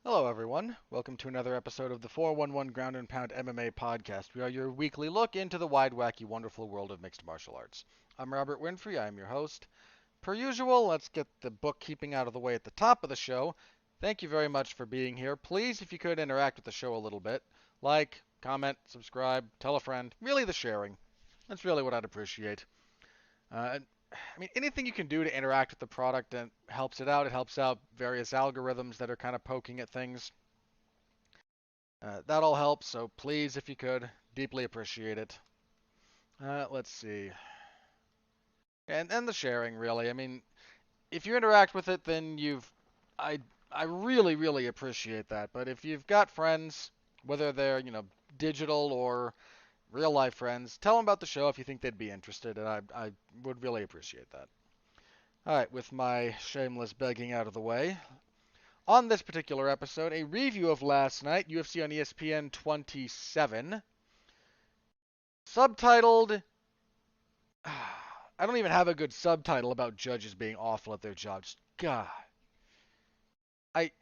Hello, everyone. Welcome to another episode of the 411 Ground and Pound MMA podcast. We are your weekly look into the wide, wacky, wonderful world of mixed martial arts. I'm Robert Winfrey. I am your host. Per usual, let's get the bookkeeping out of the way at the top of the show. Thank you very much for being here. Please, if you could, interact with the show a little bit. Like, comment, subscribe, tell a friend. Really, the sharing. That's really what I'd appreciate. Anything you can do to interact with the product and helps it out. It helps out various algorithms that are kind of poking at things. That all helps, so please, if you could, deeply appreciate it. Let's see. And the sharing, really. If you interact with it, then I I really appreciate that. But if you've got friends, whether they're digital or real life friends, tell them about the show if you think they'd be interested, and I would really appreciate that. All right, with my shameless begging out of the way, on this particular episode, a review of last night, UFC on ESPN 27, subtitled. I don't even have a good subtitle about judges being awful at their jobs. God, I,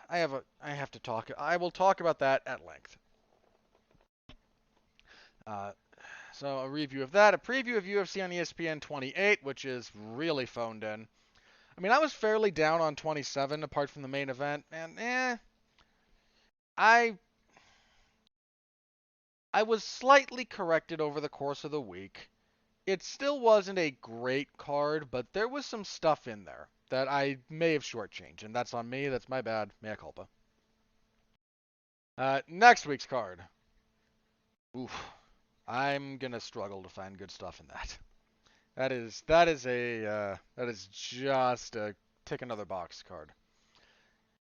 I have to talk. I will talk about that at length. Uh, so a review of that, a preview of UFC on ESPN 28, which is really phoned in. I was fairly down on 27, apart from the main event, and I I was slightly corrected over the course of the week. It still wasn't a great card, but there was some stuff in there that I may have shortchanged, and that's on me. That's my bad. Mea culpa. Next week's card. Oof. I'm gonna struggle to find good stuff in that. That is just a tick another box card.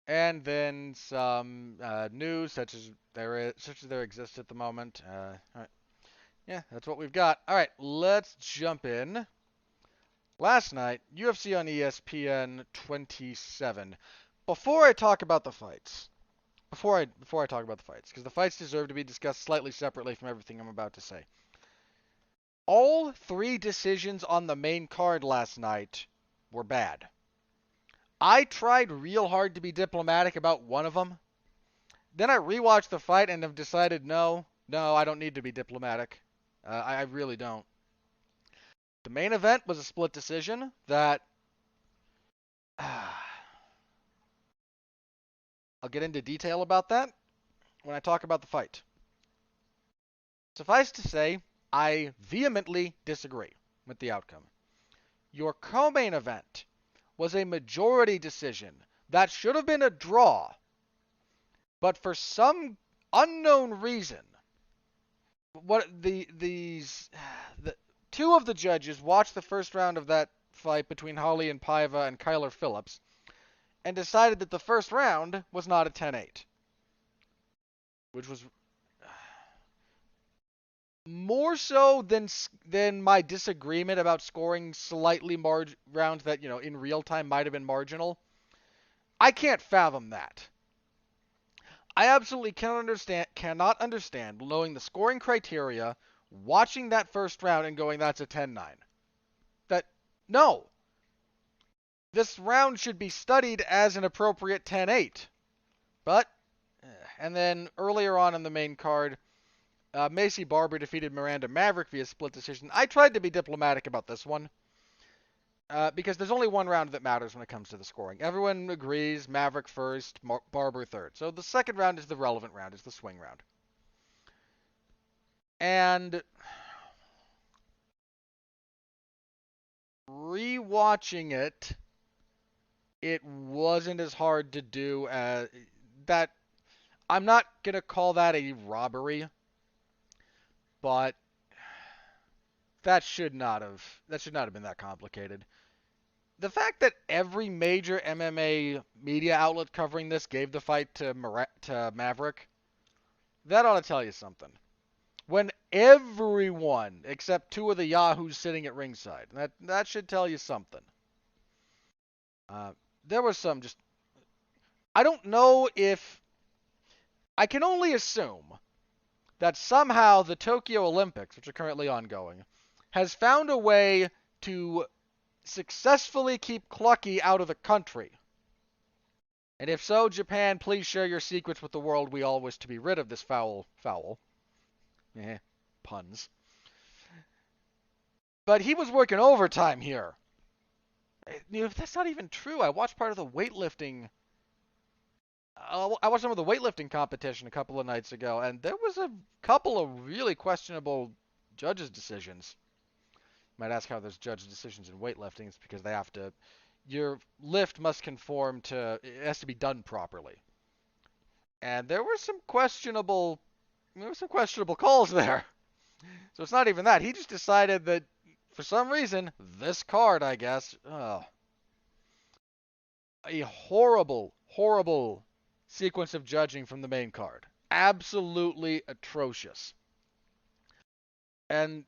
And then some news such as there exists at the moment. All right. Yeah, that's what we've got. All right, let's jump in. Last night, UFC on ESPN 27. Before I talk about the fights, before I talk about the fights, because the fights deserve to be discussed slightly separately from everything I'm about to say. All three decisions on the main card last night were bad. I tried real hard to be diplomatic about one of them. Then I rewatched the fight and have decided no, I don't need to be diplomatic. I really don't. The main event was a split decision that I'll get into detail about that when I talk about the fight. Suffice to say, I vehemently disagree with the outcome. Your co-main event was a majority decision that should have been a draw, but for some unknown reason, the two of the judges watched the first round of that fight between Holly and Paiva and Kyler Phillips and decided that the first round was not a 10-8, which was more so than my disagreement about scoring slightly rounds that, in real time might have been marginal. I can't fathom that. I absolutely cannot understand knowing the scoring criteria, watching that first round and going, that's a 10-9. No. This round should be studied as an appropriate 10-8. But, and then earlier on in the main card, Macy Barber defeated Miranda Maverick via split decision. I tried to be diplomatic about this one. Because there's only one round that matters when it comes to the scoring. Everyone agrees Maverick first, Barber third. So the second round is the relevant round, it's the swing round. And rewatching it, it wasn't as hard to do as that. I'm not going to call that a robbery, but that should not have been that complicated. The fact that every major MMA media outlet covering this gave the fight to Maverick, that ought to tell you something. When everyone except two of the yahoos sitting at ringside, that should tell you something. There was some just, I don't know if, I can only assume that somehow the Tokyo Olympics, which are currently ongoing, has found a way to successfully keep Clucky out of the country. And if so, Japan, please share your secrets with the world. We all wish to be rid of this foul. Puns. But he was working overtime here. That's not even true. I watched part of the weightlifting. I watched some of the weightlifting competition a couple of nights ago, and there was a couple of really questionable judges' decisions. You might ask how there's judges' decisions in weightlifting. It's because they have to. Your lift must conform to. It has to be done properly. And there were some questionable calls there. So it's not even that. He just decided that, for some reason, this card, I guess, a horrible, horrible sequence of judging from the main card. Absolutely atrocious. And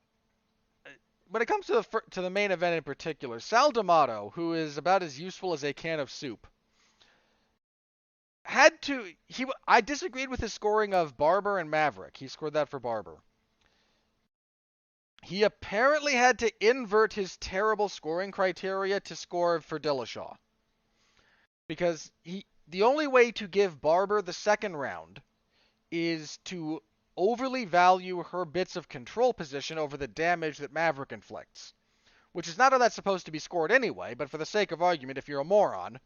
when it comes to the main event in particular, Sal D'Amato, who is about as useful as a can of soup, I disagreed with his scoring of Barber and Maverick. He scored that for Barber. He apparently had to invert his terrible scoring criteria to score for Dillashaw. Because the only way to give Barber the second round is to overly value her bits of control position over the damage that Maverick inflicts. Which is not how that's supposed to be scored anyway, but for the sake of argument, if you're a moron,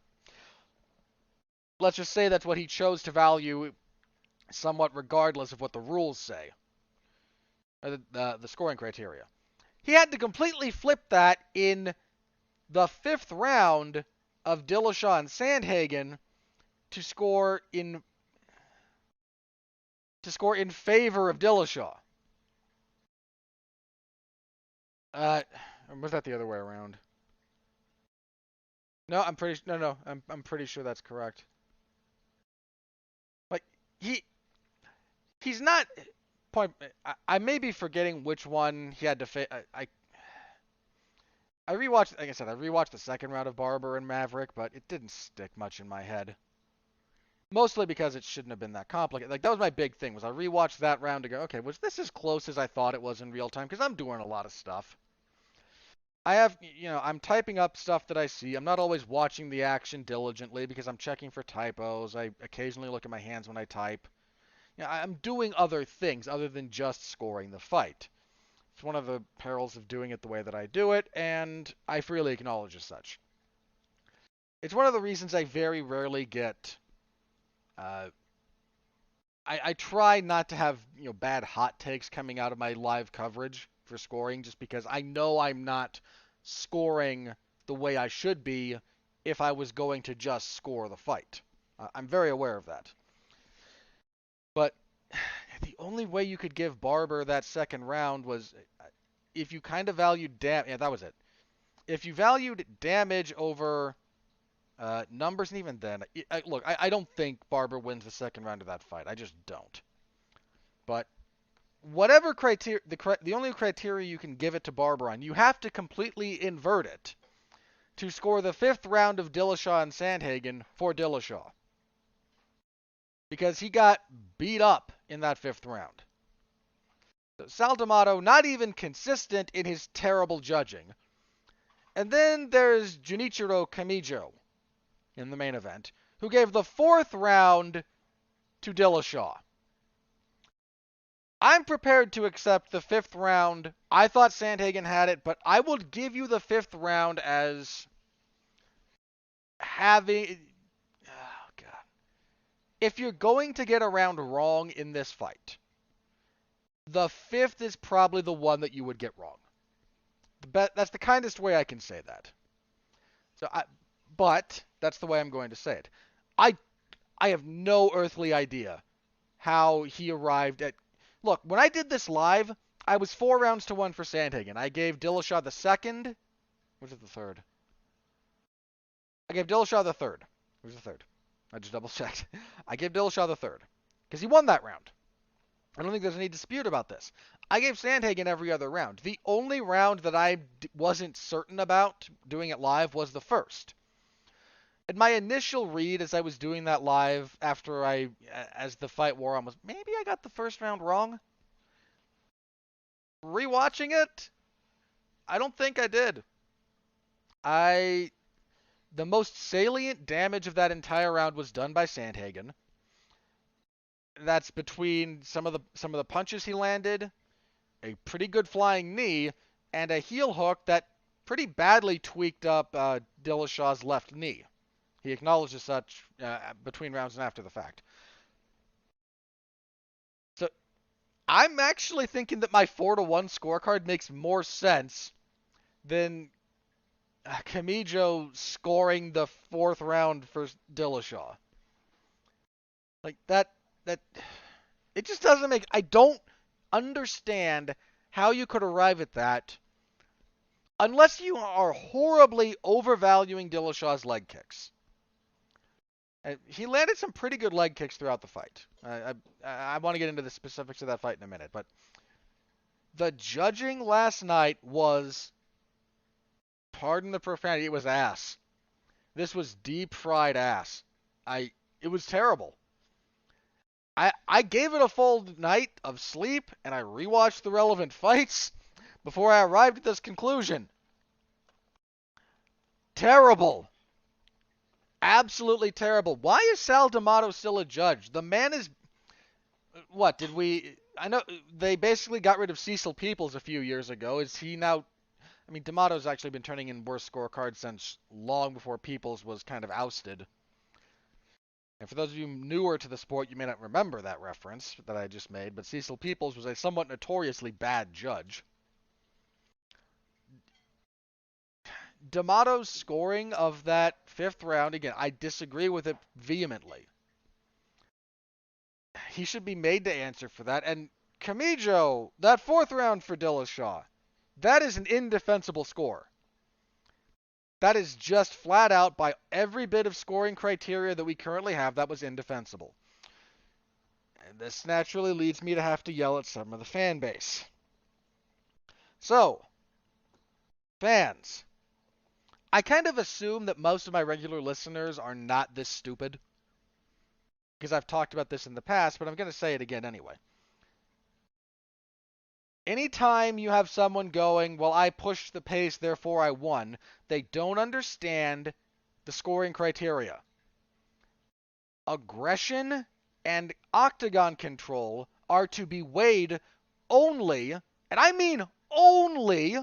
let's just say that's what he chose to value somewhat regardless of what the rules say. The scoring criteria. He had to completely flip that in the fifth round of Dillashaw and Sandhagen to score in favor of Dillashaw. Or was that the other way around? No, I'm pretty sure that's correct. Like he's not I may be forgetting which one he had to face. I rewatched, like I said, I rewatched the second round of Barber and Maverick, but it didn't stick much in my head. Mostly because it shouldn't have been that complicated. Like, that was my big thing, was I rewatched that round to go, okay, was this as close as I thought it was in real time? Because I'm doing a lot of stuff. I'm typing up stuff that I see. I'm not always watching the action diligently because I'm checking for typos. I occasionally look at my hands when I type. I'm doing other things other than just scoring the fight. It's one of the perils of doing it the way that I do it, and I freely acknowledge as such. It's one of the reasons I very rarely get... I try not to have bad hot takes coming out of my live coverage for scoring, just because I know I'm not scoring the way I should be if I was going to just score the fight. I'm very aware of that. But the only way you could give Barber that second round was if you kind of valued damage. Yeah, that was it. If you valued damage over numbers, and even then, look, I don't think Barber wins the second round of that fight. I just don't. But whatever criteria, the only criteria you can give it to Barber on, you have to completely invert it to score the fifth round of Dillashaw and Sandhagen for Dillashaw. Because he got beat up in that fifth round. Sal D'Amato, not even consistent in his terrible judging. And then there's Junichiro Kamijo in the main event, who gave the fourth round to Dillashaw. I'm prepared to accept the fifth round. I thought Sandhagen had it, but I will give you the fifth round as having... Oh, God. If you're going to get a round wrong in this fight, the fifth is probably the one that you would get wrong. That's the kindest way I can say that. But that's the way I'm going to say it. I have no earthly idea how he arrived at... Look, when I did this live, I was 4 rounds to 1 for Sandhagen. I gave Dillashaw the second. Which is the third? I gave Dillashaw the third. Who's the third? I just double checked. I gave Dillashaw the third. Because he won that round. I don't think there's any dispute about this. I gave Sandhagen every other round. The only round that I wasn't certain about doing it live was the first. And my initial read as I was doing that live as the fight wore on was, maybe I got the first round wrong? Rewatching it, I don't think I did. The most salient damage of that entire round was done by Sandhagen. That's between some of the punches he landed, a pretty good flying knee, and a heel hook that pretty badly tweaked up Dillashaw's left knee. He acknowledges such between rounds and after the fact. So I'm actually thinking that my 4-1 scorecard makes more sense than Kamijo scoring the 4th round for Dillashaw. Like that it just doesn't make. I don't understand how you could arrive at that unless you are horribly overvaluing Dillashaw's leg kicks. He landed some pretty good leg kicks throughout the fight. I want to get into the specifics of that fight in a minute, but the judging last night was, pardon the profanity, it was ass. This was deep fried ass. It was terrible. I gave it a full night of sleep, and I rewatched the relevant fights before I arrived at this conclusion. Terrible. Absolutely terrible. Why is Sal D'Amato still a judge? The man is... What, did we... I know they basically got rid of Cecil Peoples a few years ago. Is he now... I mean, D'Amato's actually been turning in worse scorecards since long before Peoples was kind of ousted. And for those of you newer to the sport, you may not remember that reference that I just made, but Cecil Peoples was a somewhat notoriously bad judge. D'Amato's scoring of that 5th round, again, I disagree with it vehemently. He should be made to answer for that. And Kamijo, that 4th round for Dillashaw, that is an indefensible score. That is just flat out, by every bit of scoring criteria that we currently have, that was indefensible. And this naturally leads me to have to yell at some of the fan base. So, fans, I kind of assume that most of my regular listeners are not this stupid, because I've talked about this in the past, but I'm going to say it again anyway. Anytime you have someone going, well, I pushed the pace, therefore I won, they don't understand the scoring criteria. Aggression and octagon control are to be weighed only, and I mean only,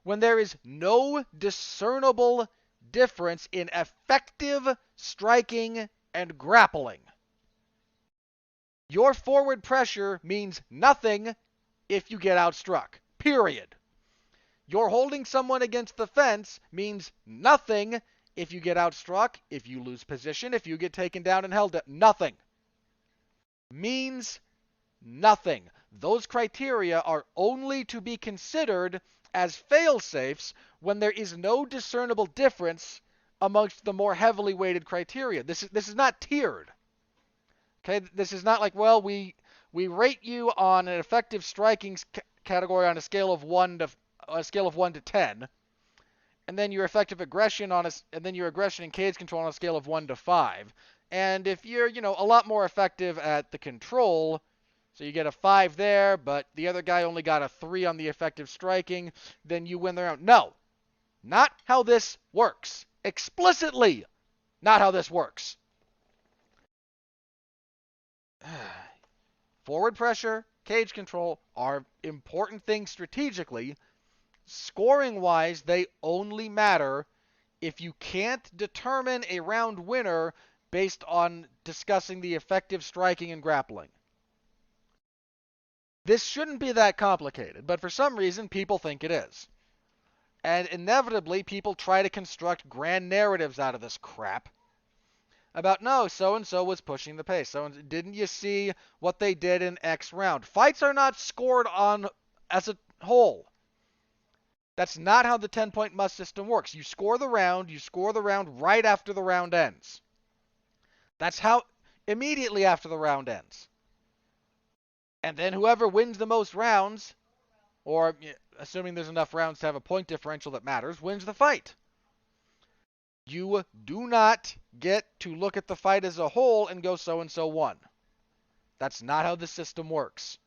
when there is no discernible difference in effective striking and grappling. Your forward pressure means nothing if you get outstruck. Period. Your holding someone against the fence means nothing if you get outstruck, if you lose position, if you get taken down and held up. Nothing. Means nothing. Those criteria are only to be considered as fail-safes when there is no discernible difference amongst the more heavily weighted criteria. This is not tiered. Okay, this is not like, well, we rate you on an effective striking category on a scale of 1 to 10, and then your effective aggression and then your aggression and cage control on a scale of 1 to 5. And if you're, a lot more effective at the control, so you get a 5 there, but the other guy only got a 3 on the effective striking, then you win the round. No, not how this works. Explicitly not how this works. Forward pressure, cage control are important things strategically. Scoring-wise, they only matter if you can't determine a round winner based on discussing the effective striking and grappling. This shouldn't be that complicated, but for some reason, people think it is. And inevitably, people try to construct grand narratives out of this crap. About, no, so-and-so was pushing the pace. So didn't you see what they did in X round? Fights are not scored on as a whole. That's not how the 10-point must system works. You score the round right after the round ends. That's how, immediately after the round ends. And then whoever wins the most rounds, or assuming there's enough rounds to have a point differential that matters, wins the fight. You do not get to look at the fight as a whole and go so-and-so won. That's not how the system works.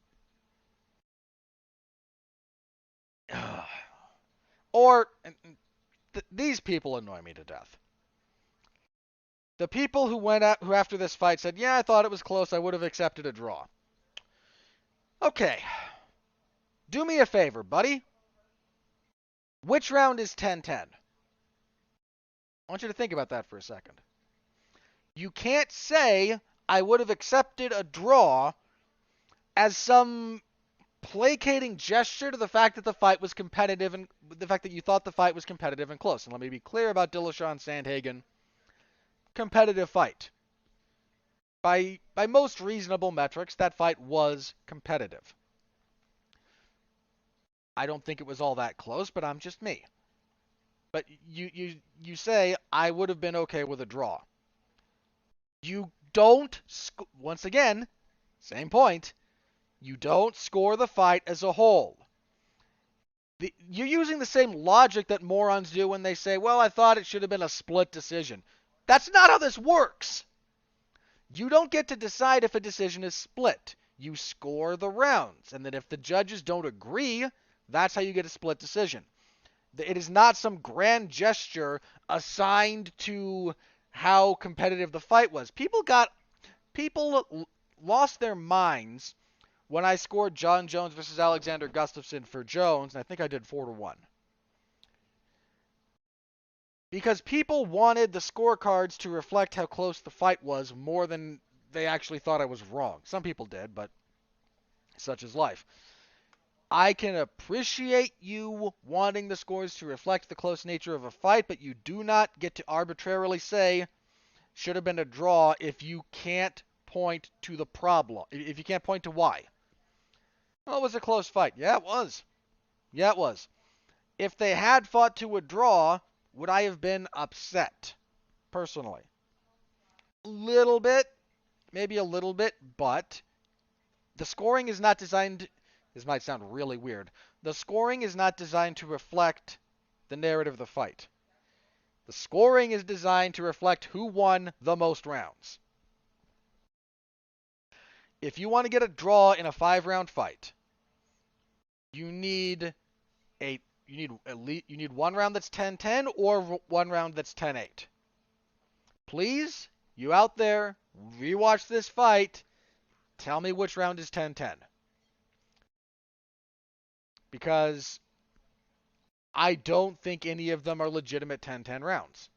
Or, these people annoy me to death. The people who after this fight said, yeah, I thought it was close, I would have accepted a draw. Okay. Do me a favor, buddy. Which round is 10-10? I want you to think about that for a second. You can't say I would have accepted a draw as some placating gesture to the fact that the fight was competitive and the fact that you thought the fight was competitive and close. And let me be clear about Dillashaw and Sandhagen. Competitive fight. By most reasonable metrics, that fight was competitive. I don't think it was all that close, but I'm just me. But you say I would have been okay with a draw. You don't, once again, same point, you don't score the fight as a whole. You're using the same logic that morons do when they say, well, I thought it should have been a split decision. That's not how this works. You don't get to decide if a decision is split. You score the rounds, and then if the judges don't agree, that's how you get a split decision. It is not some grand gesture assigned to how competitive the fight was. People lost their minds when I scored John Jones versus Alexander Gustafsson for Jones, and I think I did 4-1. Because people wanted the scorecards to reflect how close the fight was more than they actually thought I was wrong. Some people did, but such is life. I can appreciate you wanting the scores to reflect the close nature of a fight, but you do not get to arbitrarily say should have been a draw if you can't point to the problem. If you can't point to why. Well, it was a close fight. Yeah, it was. Yeah, it was. If they had fought to a draw, would I have been upset? Personally. Little bit. Maybe a little bit, but the scoring is not designed... This might sound really weird. The scoring is not designed to reflect the narrative of the fight. The scoring is designed to reflect who won the most rounds. If you want to get a draw in a 5-round fight, you need one round that's 10-10 or one round that's 10-8. Please, you out there, rewatch this fight. Tell me which round is 10-10. Because I don't think any of them are legitimate 10-10 rounds.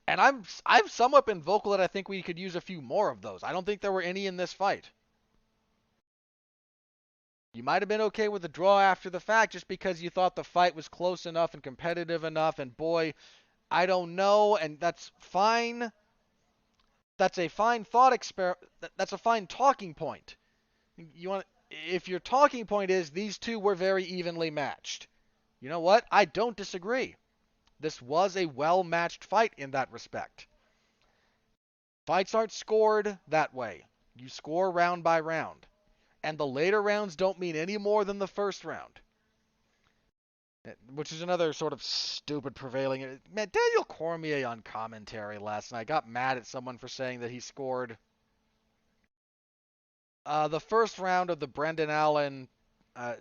And I've somewhat been vocal that I think we could use a few more of those. I don't think there were any in this fight. You might have been okay with the draw after the fact just because you thought the fight was close enough and competitive enough, and boy, I don't know, and that's fine. That's a fine thought experiment. That's a fine talking point. If your talking point is these two were very evenly matched, you know what? I don't disagree. This was a well-matched fight in that respect. Fights aren't scored that way. You score round by round. And the later rounds don't mean any more than the first round. Which is another sort of stupid prevailing... Man, Daniel Cormier on commentary last night got mad at someone for saying that he scored the first round of the Brendan Allen...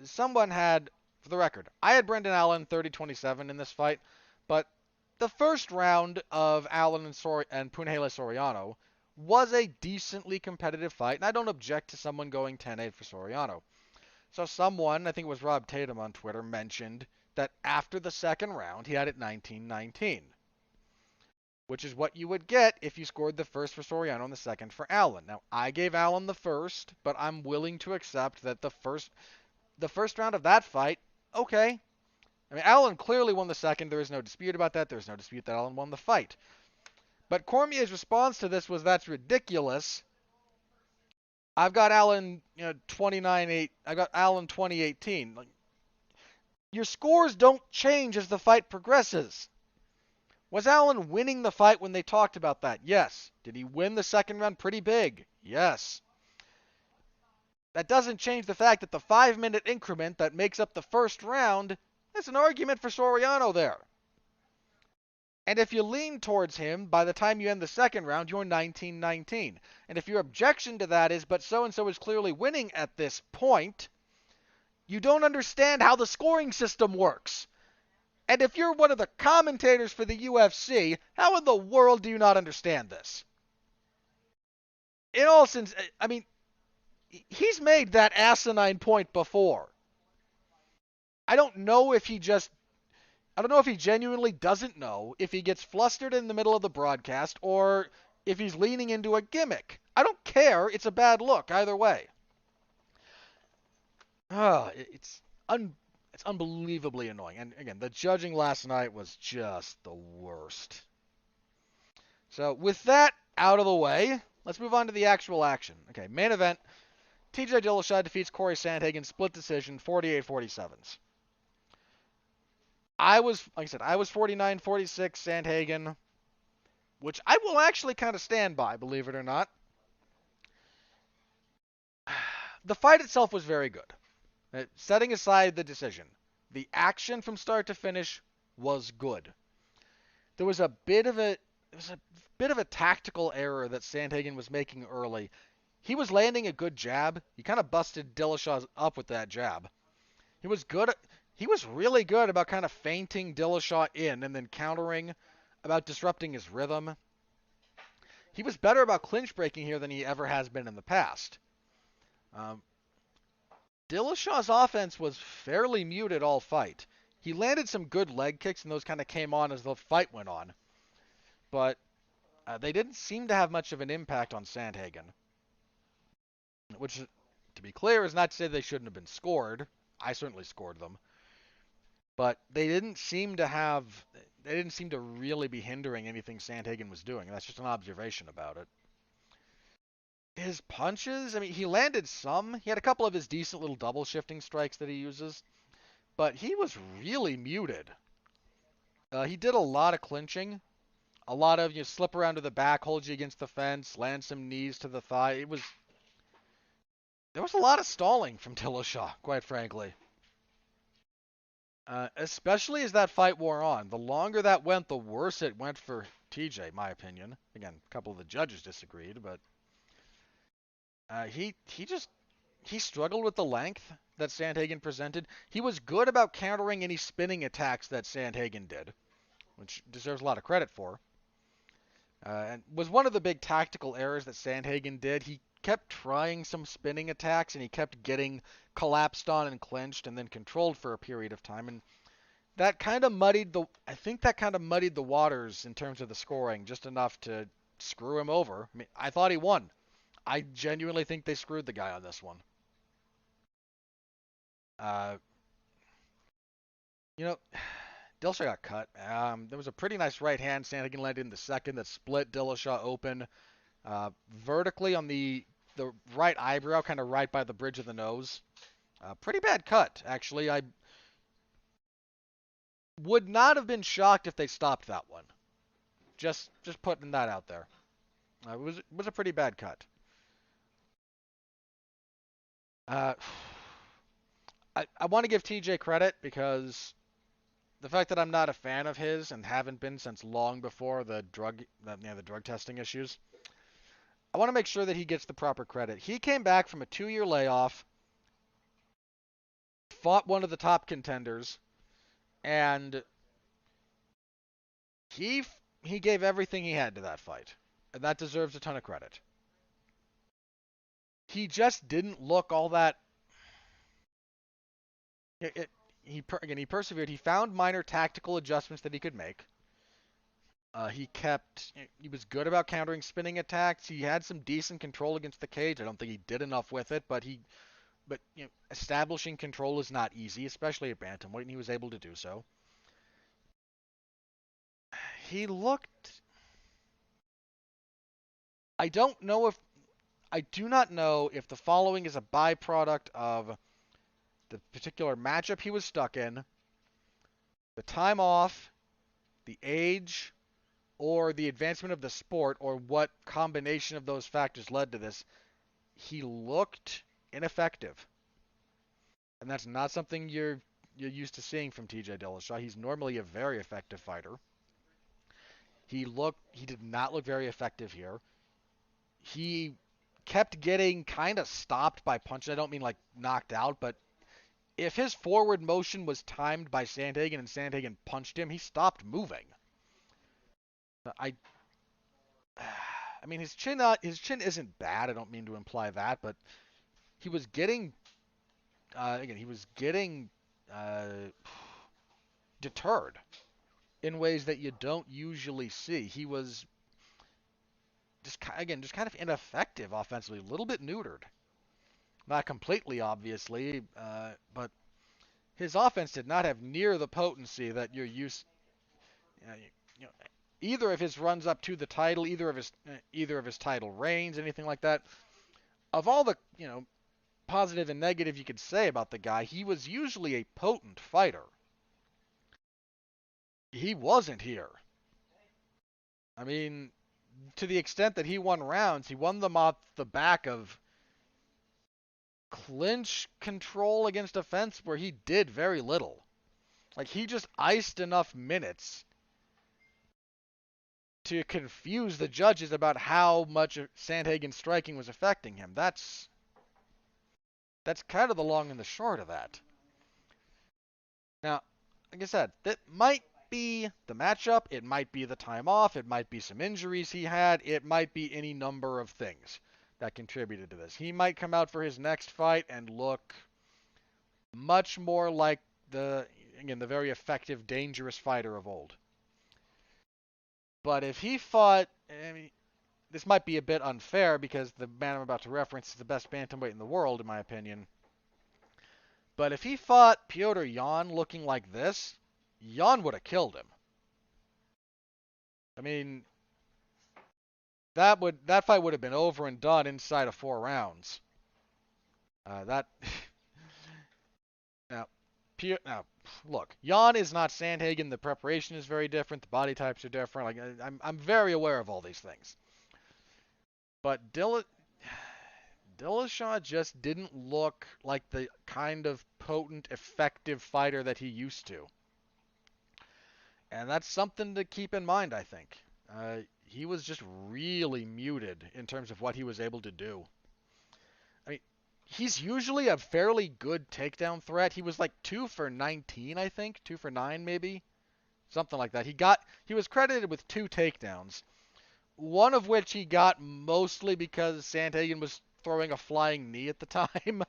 someone had... For the record, I had Brendan Allen 30-27 in this fight, but the first round of Allen and Punahele Soriano was a decently competitive fight, and I don't object to someone going 10-8 for Soriano. So someone, I think it was Rob Tatum on Twitter, mentioned that after the second round, he had it 19-19, which is what you would get if you scored the first for Soriano and the second for Allen. Now, I gave Allen the first, but I'm willing to accept that the first round of that fight, okay. I mean, Allen clearly won the second. There is no dispute about that. There's no dispute that Allen won the fight. But Cormier's response to this was, that's ridiculous. I've got Allen 29-8. I got Allen 20-18. Like, your scores don't change as the fight progresses. Was Allen winning the fight when they talked about that? Yes. Did he win the second round pretty big? Yes. That doesn't change the fact that the 5-minute increment that makes up the first round, there's an argument for Soriano there. And if you lean towards him, by the time you end the second round, you're 19-19. And if your objection to that is, but so-and-so is clearly winning at this point, you don't understand how the scoring system works. And if you're one of the commentators for the UFC, how in the world do you not understand this? In all sense, I mean, he's made that asinine point before. I don't know if he just I don't know if he genuinely doesn't know, if he gets flustered in the middle of the broadcast, or if he's leaning into a gimmick. I don't care. It's a bad look either way. It's it's unbelievably annoying. And again, the judging last night was just the worst. So with that out of the way, let's move on to the actual action. Okay, main event. TJ Dillashaw defeats Cory Sandhagen split decision 48-47s. Like I said, I was 49-46 Sandhagen, which I will actually kind of stand by, believe it or not. The fight itself was very good. Setting aside the decision, the action from start to finish was good. There was a bit of a tactical error that Sandhagen was making early. He was landing a good jab. He kind of busted Dillashaw up with that jab. He was good. He was really good about kind of feinting Dillashaw in and then countering, about disrupting his rhythm. He was better about clinch breaking here than he ever has been in the past. Dillashaw's offense was fairly muted all fight. He landed some good leg kicks, and those kind of came on as the fight went on. But they didn't seem to have much of an impact on Sandhagen. Which, to be clear, is not to say they shouldn't have been scored. I certainly scored them. But they didn't seem to really be hindering anything Sandhagen was doing. That's just an observation about it. His punches, I mean, he landed some. He had a couple of his decent little double shifting strikes that he uses. But he was really muted. He did a lot of clinching. A lot of, slip around to the back, hold you against the fence, land some knees to the thigh. There was a lot of stalling from Dillashaw, quite frankly. Especially as that fight wore on. The longer that went, the worse it went for TJ, my opinion. Again, a couple of the judges disagreed, but he struggled with the length that Sandhagen presented. He was good about countering any spinning attacks that Sandhagen did, which deserves a lot of credit for. And was one of the big tactical errors that Sandhagen did. He kept trying some spinning attacks, and he kept getting collapsed on and clinched and then controlled for a period of time. And that kind of muddied the waters in terms of the scoring, just enough to screw him over. I mean, I thought he won. I genuinely think they screwed the guy on this one. Dillashaw got cut. There was a pretty nice right hand Sandhagen landed in the second that split Dillashaw open vertically on the right eyebrow, kind of right by the bridge of the nose. Pretty bad cut, actually. I would not have been shocked if they stopped that one. Just putting that out there. It was a pretty bad cut. I want to give TJ credit because the fact that I'm not a fan of his and haven't been since long before the drug testing issues, I want to make sure that he gets the proper credit. He came back from a 2-year layoff, fought one of the top contenders, and he gave everything he had to that fight, and that deserves a ton of credit. He just didn't look all that. He persevered. He found minor tactical adjustments that he could make. He was good about countering spinning attacks. He had some decent control against the cage. I don't think he did enough with it, but establishing control is not easy, especially at bantamweight, and he was able to do so. He looked. I do not know if the following is a byproduct of the particular matchup he was stuck in, the time off, the age, or the advancement of the sport, or what combination of those factors led to this. He looked ineffective. And that's not something you're used to seeing from TJ Dillashaw. He's normally a very effective fighter. He did not look very effective here. He kept getting kind of stopped by punches. I don't mean like knocked out, but if his forward motion was timed by Sandhagen and Sandhagen punched him, he stopped moving. I I mean, his chin isn't bad. I don't mean to imply that, but he was getting uh, deterred in ways that you don't usually see. He was just kind of ineffective offensively, a little bit neutered. Not completely, obviously, but his offense did not have near the potency that you're used. Uh, you know, either of his runs up to the title, either of his title reigns, anything like that. Of all the positive and negative you could say about the guy, he was usually a potent fighter. He wasn't here. I mean, to the extent that he won rounds, he won them off the back of clinch control against a fence where he did very little. Like, he just iced enough minutes to confuse the judges about how much Sandhagen's striking was affecting him. That's kind of the long and the short of that. Now, like I said, that might be the matchup, it might be the time off, it might be some injuries he had, it might be any number of things that contributed to this. He might come out for his next fight and look much more like the very effective, dangerous fighter of old. But if he fought, I mean, this might be a bit unfair because the man I'm about to reference is the best bantamweight in the world, in my opinion. But if he fought Petr Yan looking like this, Yan would have killed him. I mean, that fight would have been over and done inside of 4 rounds. That now, now, look, Yan is not Sandhagen. The preparation is very different. The body types are different. Like I'm very aware of all these things. But Dillashaw just didn't look like the kind of potent, effective fighter that he used to. And that's something to keep in mind, I think. He was just really muted in terms of what he was able to do. I mean, he's usually a fairly good takedown threat. He was like 2 for 19, I think. 2 for 9, maybe. Something like that. He was credited with 2 takedowns. One of which he got mostly because Sandhagen was throwing a flying knee at the time. And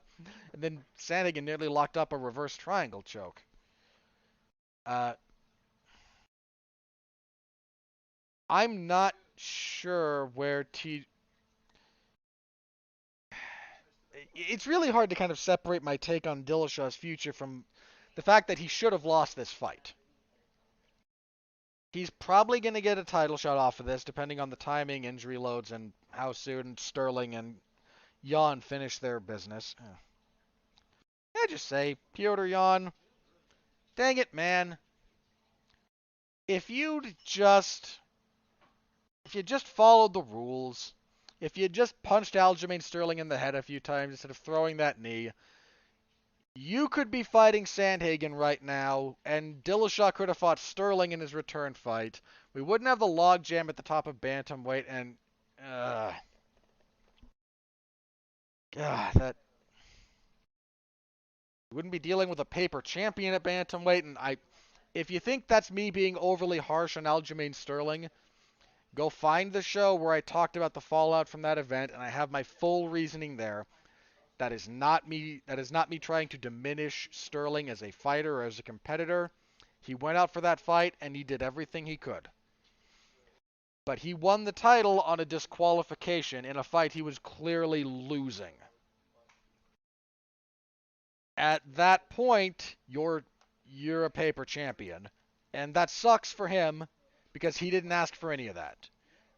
then Sandhagen nearly locked up a reverse triangle choke. I'm not sure where It's really hard to kind of separate my take on Dillashaw's future from the fact that he should have lost this fight. He's probably going to get a title shot off of this, depending on the timing, injury loads, and how soon Sterling and Yan finish their business. I just say, Petr Yan, dang it, man. If you just followed the rules, if you just punched Aljamain Sterling in the head a few times instead of throwing that knee, you could be fighting Sandhagen right now, and Dillashaw could have fought Sterling in his return fight. We wouldn't have the logjam at the top of bantamweight, and that we wouldn't be dealing with a paper champion at bantamweight. And if you think that's me being overly harsh on Aljamain Sterling, go find the show where I talked about the fallout from that event, and I have my full reasoning there. That is not me trying to diminish Sterling as a fighter or as a competitor. He went out for that fight, and he did everything he could. But he won the title on a disqualification in a fight he was clearly losing. At that point, you're a paper champion. And that sucks for him because he didn't ask for any of that.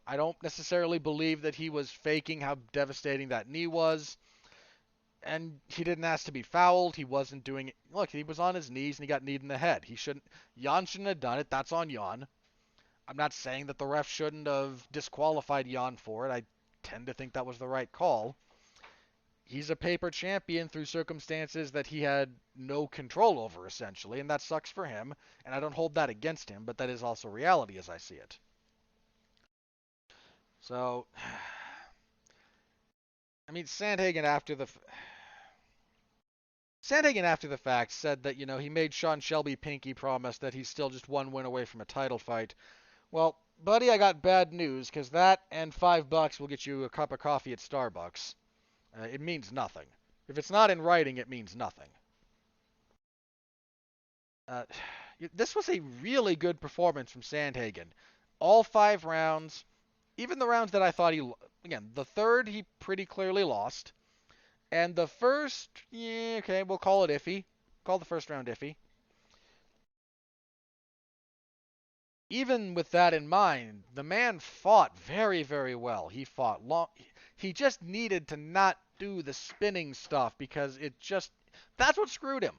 I don't necessarily believe that he was faking how devastating that knee was. And he didn't ask to be fouled. He wasn't doing it. Look, he was on his knees and he got kneed in the head. Yan shouldn't have done it. That's on Yan. I'm not saying that the ref shouldn't have disqualified Yan for it. I tend to think that was the right call. He's a paper champion through circumstances that he had no control over, essentially, and that sucks for him, and I don't hold that against him, but that is also reality as I see it. So, I mean, Sandhagen Sandhagen, after the fact, said that, he made Sean Shelby pinky promise that he's still just one win away from a title fight. Well, buddy, I got bad news, because that and $5 will get you a cup of coffee at Starbucks. It means nothing. If it's not in writing, it means nothing. Uh, this was a really good performance from Sandhagen. All 5 rounds, even the rounds that I thought again, the third he pretty clearly lost. And the first, yeah, okay, we'll call it iffy. Call the first round iffy. Even with that in mind, the man fought very, very well. He fought long. He just needed to not do the spinning stuff because that's what screwed him.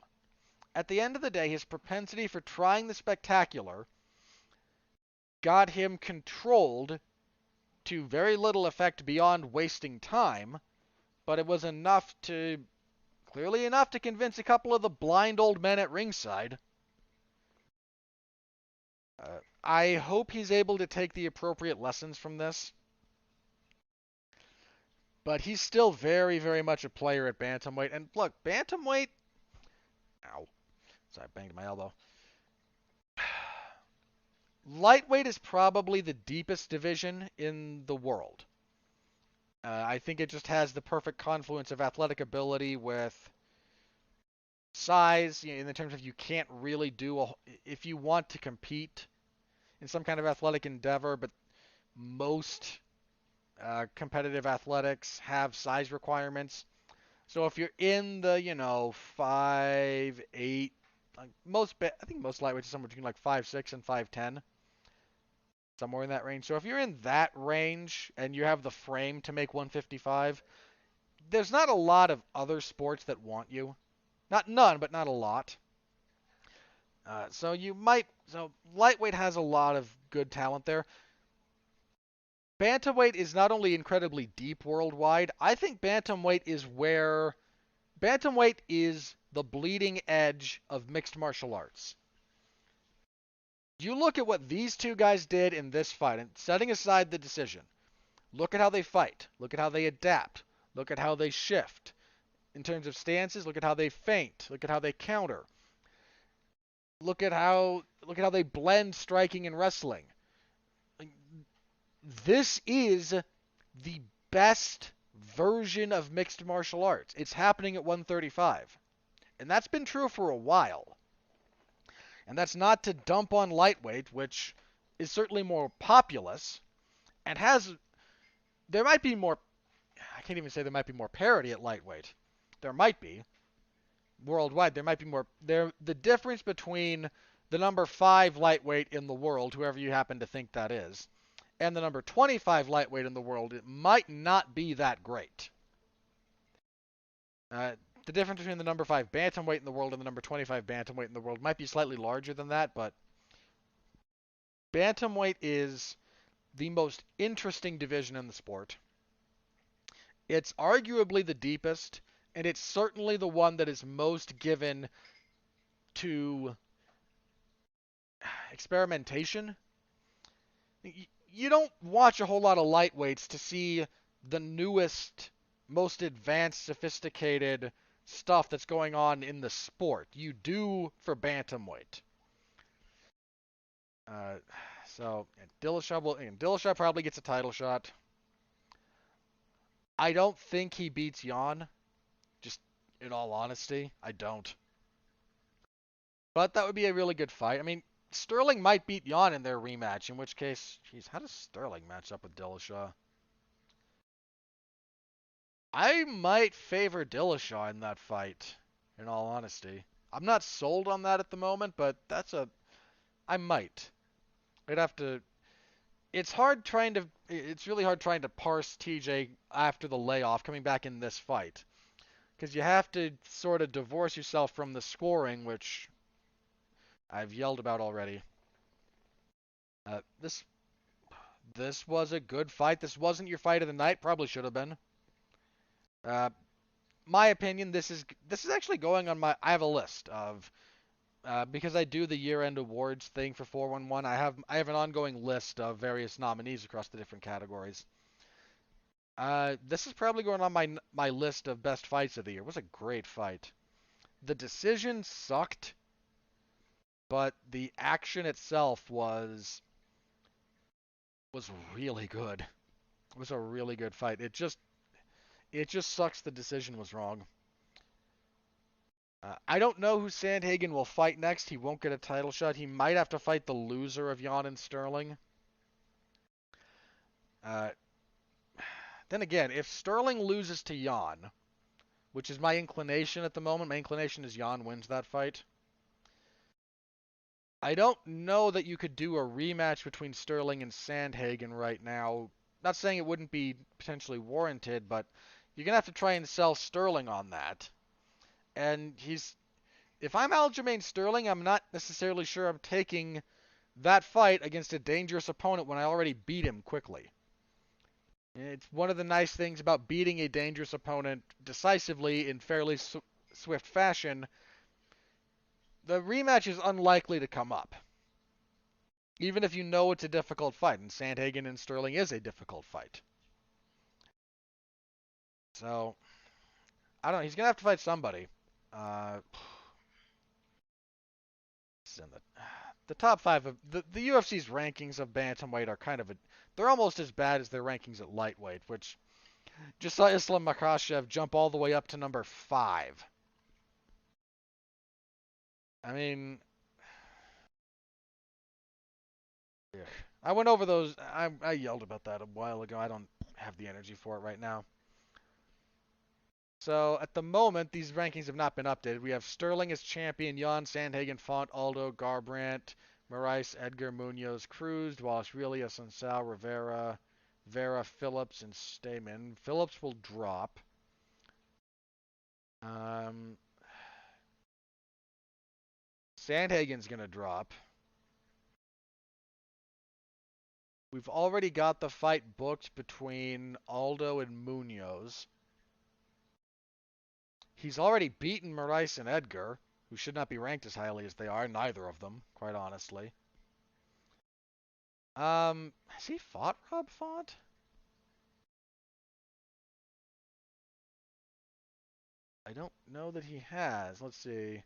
At the end of the day, his propensity for trying the spectacular got him controlled to very little effect beyond wasting time, but it was clearly enough to convince a couple of the blind old men at ringside. I hope he's able to take the appropriate lessons from this. But he's still very, very much a player at bantamweight. And look, bantamweight... Ow. Sorry, I banged my elbow. Lightweight is probably the deepest division in the world. I think it just has the perfect confluence of athletic ability with size, in terms of you can't really if you want to compete in some kind of athletic endeavor, but most competitive athletics have size requirements. So if you're in the, 5'8", like I think most lightweights are somewhere between like 5'6" and 5'10", somewhere in that range. So if you're in that range and you have the frame to make 155, there's not a lot of other sports that want you. Not none, but not a lot. So lightweight has a lot of good talent there. Bantamweight is not only incredibly deep worldwide, I think bantamweight is the bleeding edge of mixed martial arts. You look at what these two guys did in this fight, and setting aside the decision, look at how they fight, look at how they adapt, look at how they shift. In terms of stances, look at how they feint, look at how they counter. Look at how they blend striking and wrestling. This is the best version of mixed martial arts. It's happening at 135. And that's been true for a while. And that's not to dump on lightweight, which is certainly more populous and there might be more, I can't even say there might be more parity at lightweight. There might be. Worldwide, there might be more. The difference between the number 5 lightweight in the world, whoever you happen to think that is, and the number 25 lightweight in the world, it might not be that great. The difference between the number 5 bantamweight in the world and the number 25 bantamweight in the world might be slightly larger than that, but bantamweight is the most interesting division in the sport. It's arguably the deepest, and it's certainly the one that is most given to experimentation. You don't watch a whole lot of lightweights to see the newest, most advanced, sophisticated stuff that's going on in the sport. You do for bantamweight. Dillashaw probably gets a title shot. I don't think he beats Jan. Just in all honesty, I don't. But that would be a really good fight. I mean, Sterling might beat Jan in their rematch, in which case, geez, how does Sterling match up with Dillashaw? I might favor Dillashaw in that fight, in all honesty. I'm not sold on that at the moment, but I might. I'd have to... It's really hard trying to parse TJ after the layoff coming back in this fight. Because you have to sort of divorce yourself from the scoring, which I've yelled about already. This was a good fight. This wasn't your fight of the night. Probably should have been. My opinion, this is actually going on I have a list of because I do the year-end awards thing for 411. I have an ongoing list of various nominees across the different categories. This is probably going on my list of best fights of the year. It was a great fight. The decision sucked, but the action itself was really good. It was a really good fight. It just sucks the decision was wrong. I don't know who Sandhagen will fight next. He won't get a title shot. He might have to fight the loser of Jan and Sterling. Uh, then again, if Sterling loses to Jan, which is my inclination at the moment, my inclination is Jan wins that fight. I don't know that you could do a rematch between Sterling and Sandhagen right now. Not saying it wouldn't be potentially warranted, but you're going to have to try and sell Sterling on that. And if I'm Aljamain Sterling, I'm not necessarily sure I'm taking that fight against a dangerous opponent when I already beat him quickly. It's one of the nice things about beating a dangerous opponent decisively in fairly swift fashion. The rematch is unlikely to come up. Even if you know it's a difficult fight, and Sandhagen and Sterling is a difficult fight. So, I don't know. He's going to have to fight somebody. The top five of the UFC's rankings of bantamweight are they're almost as bad as their rankings at lightweight, which just saw Islam Makhachev jump all the way up to number 5. I mean, I went over those. I yelled about that a while ago. I don't have the energy for it right now. So at the moment, these rankings have not been updated. We have Sterling as champion, Jan, Sandhagen, Font, Aldo, Garbrandt, Moraes, Edgar, Munoz, Cruz, Wallace, Relia, Sansao, Rivera, Vera, Phillips, and Stamen. Phillips will drop. Sandhagen's going to drop. We've already got the fight booked between Aldo and Munoz. He's already beaten Moraes and Edgar, who should not be ranked as highly as they are, neither of them, quite honestly. Has he fought Rob Font? I don't know that he has. Let's see.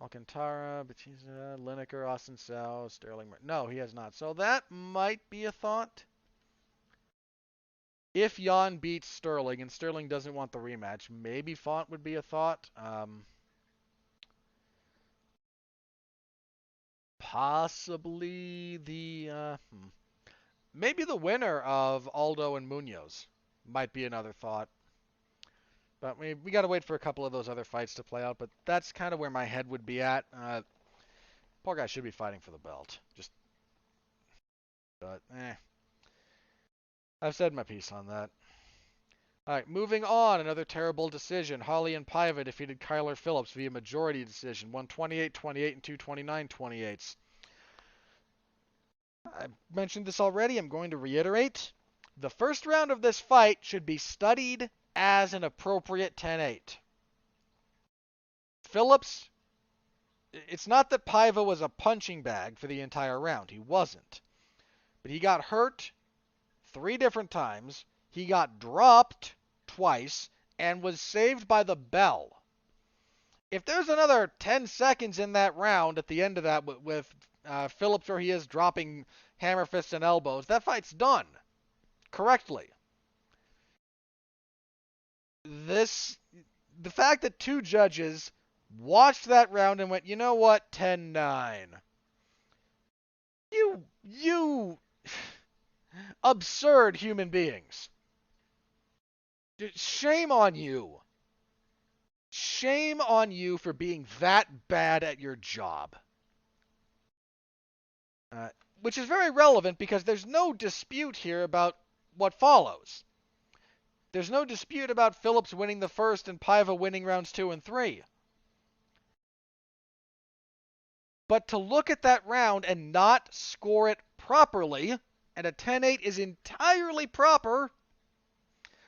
Alcantara, Batista, Lineker, Austin Sal, Sterling. No, he has not. So that might be a thought. If Jan beats Sterling and Sterling doesn't want the rematch, maybe Font would be a thought. Possibly maybe the winner of Aldo and Munoz might be another thought. But we got to wait for a couple of those other fights to play out. But that's kind of where my head would be at. Poor guy should be fighting for the belt. But I've said my piece on that. All right, moving on. Another terrible decision. Holly and Paiva defeated Kyler Phillips via majority decision. 128-28 and 229-28. I've mentioned this already. I'm going to reiterate. The first round of this fight should be studied as an appropriate 10-8. Phillips, it's not that Paiva was a punching bag for the entire round. He wasn't. But he got hurt 3 different times. He got dropped twice and was saved by the bell. If there's another 10 seconds in that round at the end of that with Phillips where he is dropping hammer fists and elbows, that fight's done correctly. The fact that 2 judges watched that round and went, you know what, 10-9. You absurd human beings. Shame on you. Shame on you for being that bad at your job. Which is very relevant because there's no dispute here about what follows. There's no dispute about Phillips winning the first and Paiva winning rounds 2 and 3. But to look at that round and not score it properly, and a 10-8 is entirely proper,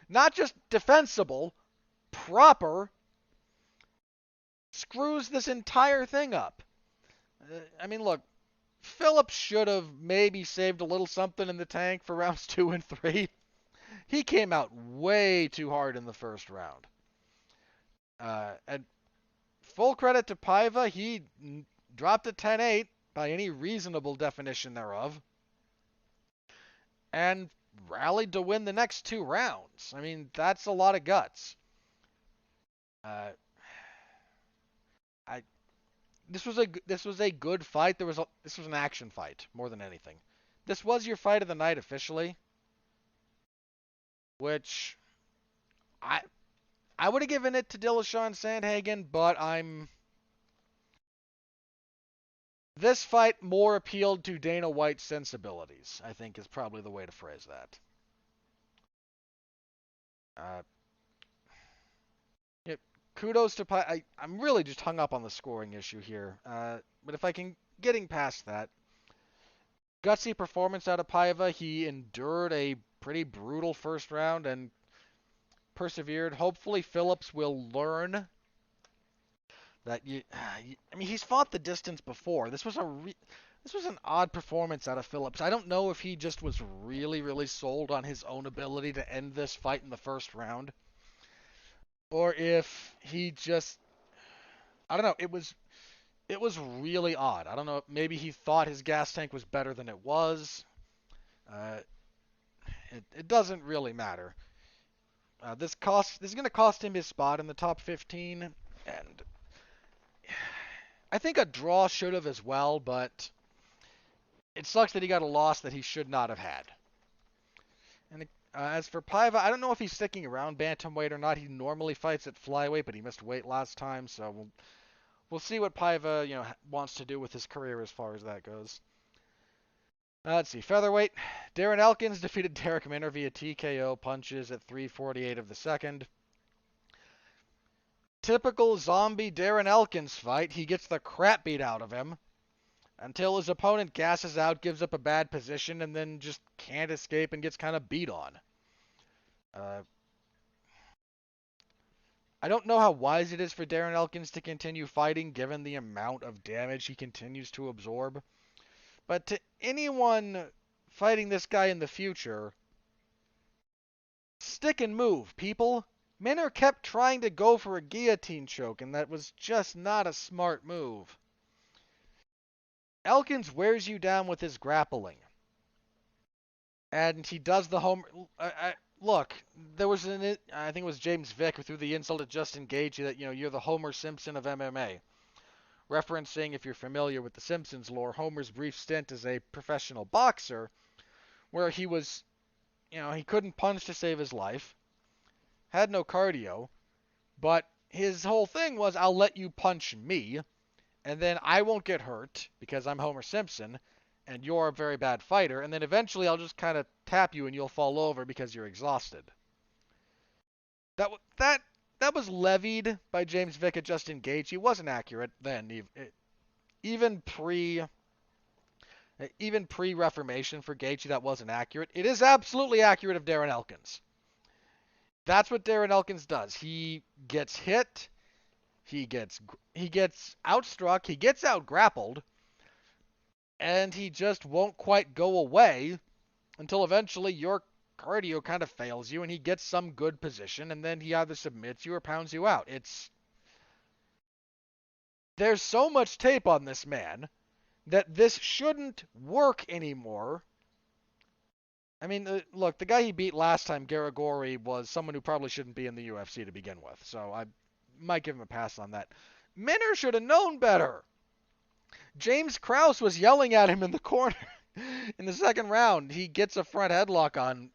not just defensible, proper, screws this entire thing up. I mean, look, Phillips should have maybe saved a little something in the tank for rounds 2 and 3. He came out way too hard in the first round. And full credit to Paiva. He dropped a 10-8 by any reasonable definition thereof, and rallied to win the next 2 rounds. I mean, that's a lot of guts. Uh, I this was a good fight. This was an action fight more than anything. This was your fight of the night officially, which I I would have given it to Dillashaw and Sandhagen, but this fight more appealed to Dana White's sensibilities, I think is probably the way to phrase that. Uh, yeah, kudos to I'm really just hung up on the scoring issue here. But if I can, getting past that, gutsy performance out of Paiva. He endured a pretty brutal first round and persevered. Hopefully Phillips will learn that I mean, he's fought the distance before. This was an odd performance out of Phillips. I don't know if he just was really, really sold on his own ability to end this fight in the first round, or if he just, I don't know. It was really odd. I don't know. Maybe he thought his gas tank was better than it was. Uh, it doesn't really matter. This is going to cost him his spot in the top 15, and I think a draw should have as well, but it sucks that he got a loss that he should not have had. And as for Paiva, I don't know if he's sticking around bantamweight or not. He normally fights at flyweight, but he missed weight last time, so we'll see what Paiva wants to do with his career as far as that goes. Let's see, featherweight. Darren Elkins defeated Derek Minner via TKO punches at 3:48 of the second. Typical zombie Darren Elkins fight. He gets the crap beat out of him until his opponent gasses out, gives up a bad position, and then just can't escape and gets kind of beat on. I don't know how wise it is for Darren Elkins to continue fighting given the amount of damage he continues to absorb. But to anyone fighting this guy in the future, stick and move, people. Minner kept trying to go for a guillotine choke, and that was just not a smart move. Elkins wears you down with his grappling. And he does the home... look, there was I think it was James Vick who threw the insult at Justin Gaethje that, you're the Homer Simpson of MMA. Referencing, if you're familiar with the Simpsons lore, Homer's brief stint as a professional boxer, where he was, he couldn't punch to save his life, had no cardio, but his whole thing was, I'll let you punch me, and then I won't get hurt because I'm Homer Simpson, and you're a very bad fighter, and then eventually I'll just kind of tap you and you'll fall over because you're exhausted. That was levied by James Vick at Justin Gaethje. It wasn't accurate then, even pre-Reformation for Gaethje. That wasn't accurate. It is absolutely accurate of Darren Elkins. That's what Darren Elkins does. He gets hit, he gets outstruck, he gets out-grappled, and he just won't quite go away until eventually your cardio kind of fails you and he gets some good position, and then he either submits you or pounds you out. There's so much tape on this man that this shouldn't work anymore. I mean, look, the guy he beat last time, Garagori, was someone who probably shouldn't be in the UFC to begin with, so I might give him a pass on that. Minner should have known better. James Krause was yelling at him in the corner in the second round. He gets a front headlock on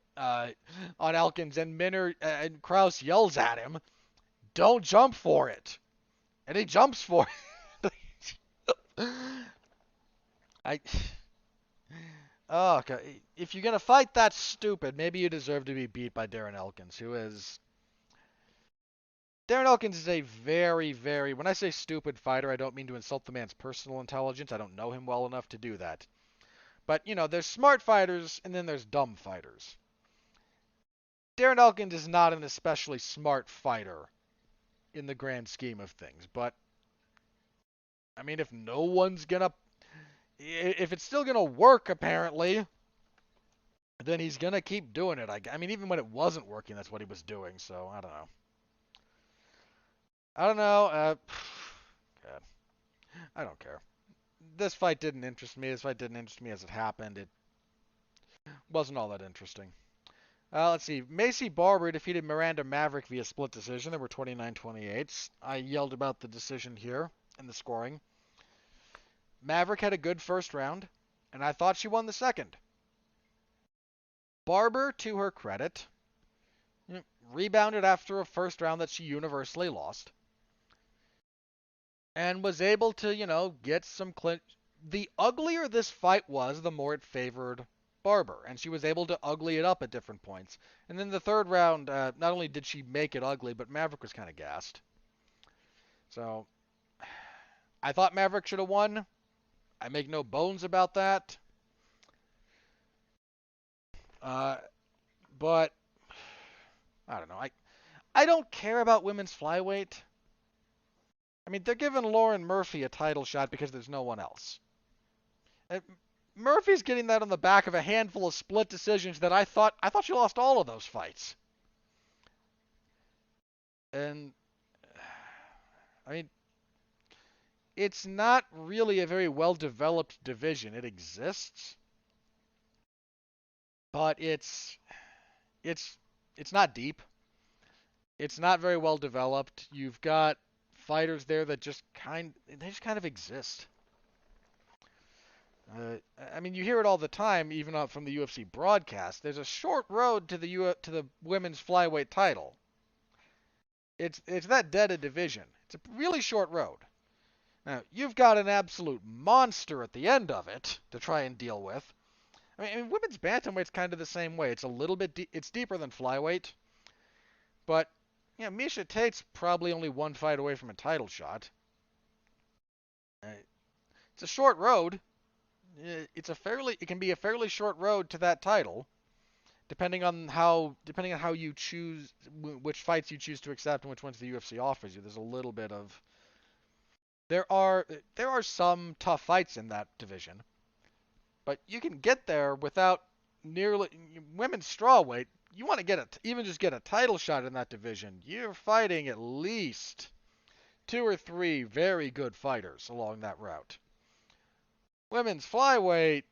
Elkins, and Minner and Krause yells at him, "Don't jump for it," and he jumps for it. Oh, okay. If you're gonna fight that stupid, maybe you deserve to be beat by Darren Elkins, Darren Elkins is a very, very, when I say stupid fighter, I don't mean to insult the man's personal intelligence. I don't know him well enough to do that. But, there's smart fighters, and then there's dumb fighters. Darren Elkins is not an especially smart fighter in the grand scheme of things. But, I mean, if it's still gonna work, apparently, then he's gonna keep doing it. I mean, even when it wasn't working, that's what he was doing, so I don't know. I don't care. This fight didn't interest me. This fight didn't interest me as it happened. It wasn't all that interesting. Let's see. Macy Barber defeated Miranda Maverick via split decision. There were 29-28. I yelled about the decision here in the scoring. Maverick had a good first round, and I thought she won the second. Barber, to her credit, rebounded after a first round that she universally lost, and was able to, get some clinch. The uglier this fight was, the more it favored Barber, and she was able to ugly it up at different points. And then the third round, not only did she make it ugly, but Maverick was kind of gassed. So, I thought Maverick should have won. I make no bones about that. But I don't know. I don't care about women's flyweight. I mean, they're giving Lauren Murphy a title shot because there's no one else. Murphy's getting that on the back of a handful of split decisions that I thought she lost all of those fights. And I mean, it's not really a very well-developed division. It exists, but it's not deep. It's not very well developed. You've got fighters there that just kind of exist. I mean, you hear it all the time, even from the UFC broadcast. There's a short road to the women's flyweight title. It's that dead a division. It's a really short road. Now, you've got an absolute monster at the end of it to try and deal with. I mean women's bantamweight's kind of the same way. It's a little bit it's deeper than flyweight, but Miesha Tate's probably only one fight away from a title shot. It's a short road. It can be a fairly short road to that title, depending on how you choose which fights you choose to accept and which ones the UFC offers you. There's a little bit of there are some tough fights in that division, but you can get there without nearly women's strawweight. You want to even just get a title shot in that division, you're fighting at least 2 or 3 very good fighters along that route. Women's flyweight,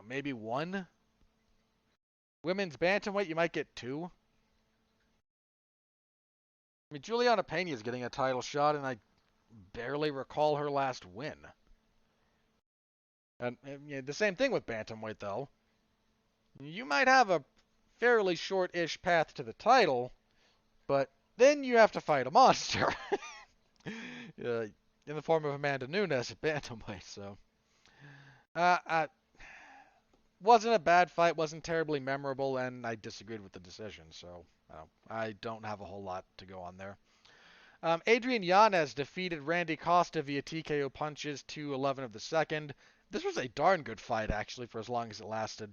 maybe 1. Women's bantamweight, you might get 2. I mean, Juliana Pena is getting a title shot, and I barely recall her last win. And the same thing with bantamweight, though. You might have a fairly short-ish path to the title, but then you have to fight a monster in the form of Amanda Nunes at bantamweight. So, wasn't a bad fight, wasn't terribly memorable, and I disagreed with the decision. So I don't have a whole lot to go on there. Adrian Yanez defeated Randy Costa via TKO punches 2-11 of the second. This was a darn good fight, actually, for as long as it lasted.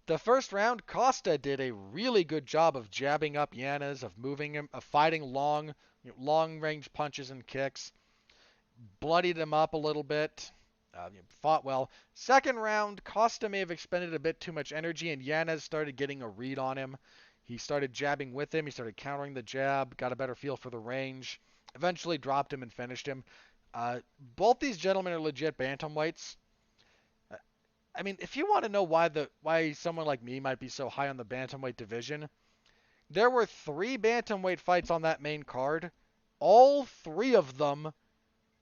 The first round, Costa did a really good job of jabbing up Yanez, of moving him, of fighting long-range punches and kicks. Bloodied him up a little bit. Fought well. Second round, Costa may have expended a bit too much energy, and Yanez started getting a read on him. He started jabbing with him. He started countering the jab, got a better feel for the range. Eventually dropped him and finished him. Both these gentlemen are legit bantamweights. I mean, if you want to know why someone like me might be so high on the bantamweight division, there were 3 bantamweight fights on that main card. All 3 of them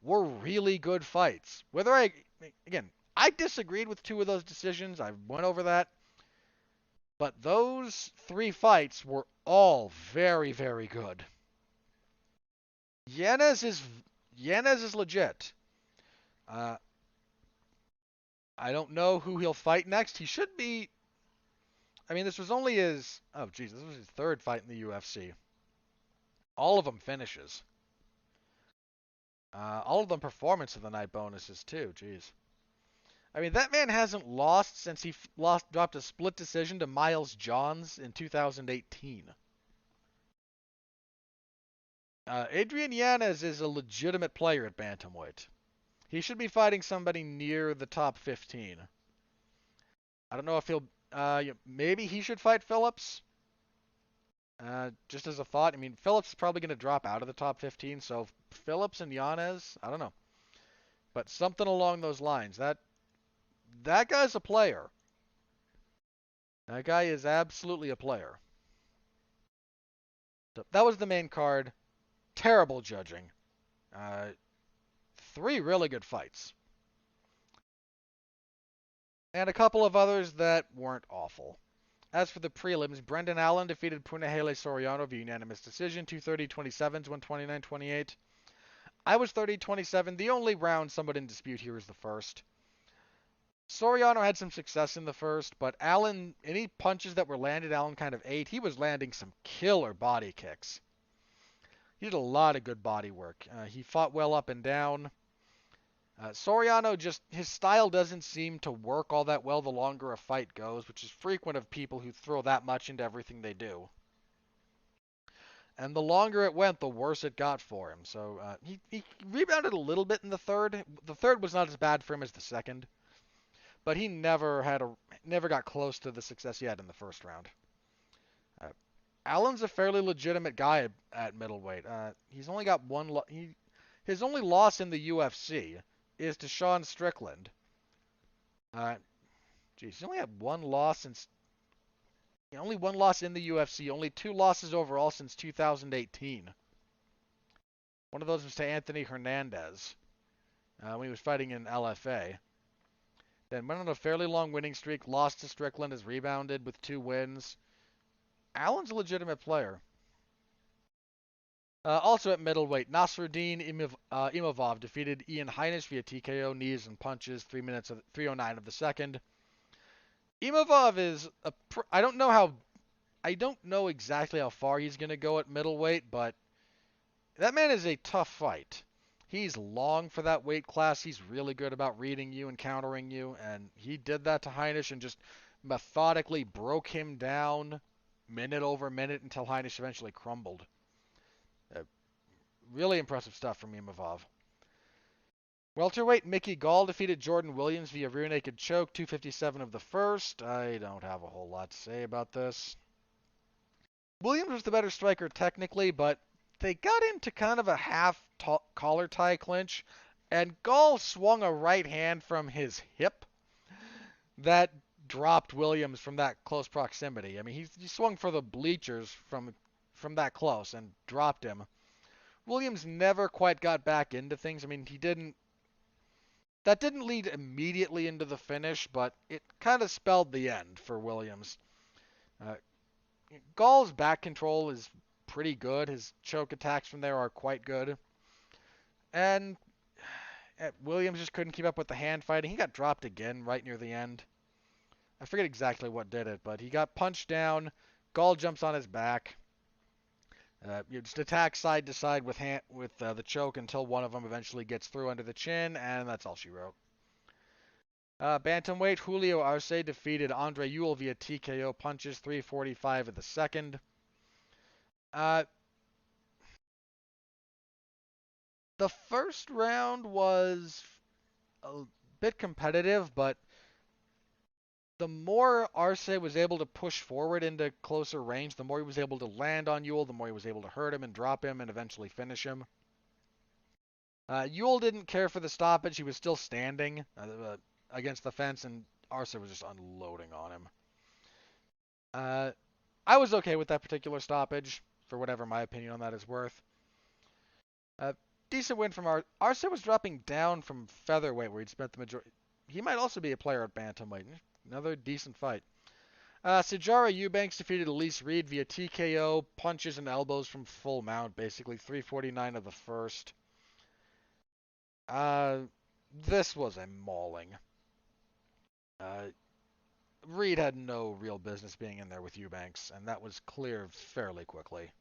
were really good fights. I disagreed with 2 of those decisions. I went over that. But those 3 fights were all very, very good. Yanez is legit. I don't know who he'll fight next. He should be. I mean, this was only his. Oh, geez, this was his 3rd fight in the UFC. All of them finishes. All of them performance of the night bonuses too. Jeez. I mean, that man hasn't lost since he dropped a split decision to Miles Johns in 2018. Adrian Yanez is a legitimate player at bantamweight. He should be fighting somebody near the top 15. I don't know if he'll. Maybe he should fight Phillips. Just as a thought, I mean, Phillips is probably going to drop out of the top 15, so Phillips and Yanez, I don't know. But something along those lines. That guy's a player. That guy is absolutely a player. So that was the main card. Terrible judging. Uh, 3 really good fights. And a couple of others that weren't awful. As for the prelims, Brendan Allen defeated Punahele Soriano via unanimous decision, 230-27 to 129-28. I was 30-27. The only round somewhat in dispute here is the first. Soriano had some success in the first, but Allen, any punches that were landed, Allen kind of ate. He was landing some killer body kicks. He did a lot of good body work. He fought well up and down. Soriano his style doesn't seem to work all that well the longer a fight goes, which is frequent of people who throw that much into everything they do. And the longer it went, the worse it got for him. So he rebounded a little bit in the third. The third was not as bad for him as the second, but he never got close to the success he had in the first round. Allen's a fairly legitimate guy at middleweight. He's only got his only loss in the UFC is to Sean Strickland. He's only had one loss in the UFC, only 2 losses overall since 2018. One of those was to Anthony Hernandez when he was fighting in LFA. Then went on a fairly long winning streak, lost to Strickland, has rebounded with 2 wins. Allen's a legitimate player. Also at middleweight, Nasruddin Imavov defeated Ian Heinisch via TKO, knees and punches, 3:09 of the second. Imavov is I don't know exactly how far he's going to go at middleweight, but that man is a tough fight. He's long for that weight class. He's really good about reading you and countering you, and he did that to Heinisch and just methodically broke him down minute over minute until Heinisch eventually crumbled. Really impressive stuff from Imavov. Welterweight, Mickey Gall defeated Jordan Williams via rear naked choke, 2:57 of the first. I don't have a whole lot to say about this. Williams was the better striker technically, but they got into kind of a half collar tie clinch, and Gall swung a right hand from his hip that dropped Williams from that close proximity. I mean, he swung for the bleachers from that close and dropped him. Williams never quite got back into things. I mean, that didn't lead immediately into the finish, but it kind of spelled the end for Williams. Gall's back control is pretty good. His choke attacks from there are quite good. And Williams just couldn't keep up with the hand fighting. He got dropped again right near the end. I forget exactly what did it, but he got punched down. Gall jumps on his back. You just attack side to side with the choke until one of them eventually gets through under the chin, and that's all she wrote. Bantamweight, Julio Arce defeated Andre Ewell via TKO punches, 3:45 of the second. The first round was a bit competitive, but the more Arce was able to push forward into closer range, the more he was able to land on Ewell, the more he was able to hurt him and drop him and eventually finish him. Ewell didn't care for the stoppage. He was still standing against the fence, and Arce was just unloading on him. I was okay with that particular stoppage, for whatever my opinion on that is worth. Decent win from Arce was dropping down from featherweight, where he'd spent the majority. He might also be a player at bantamweight. Another decent fight. Sijara Eubanks defeated Elise Reed via TKO, punches and elbows from full mount, basically 3:49 of the first. This was a mauling. Reed had no real business being in there with Eubanks, and that was clear fairly quickly.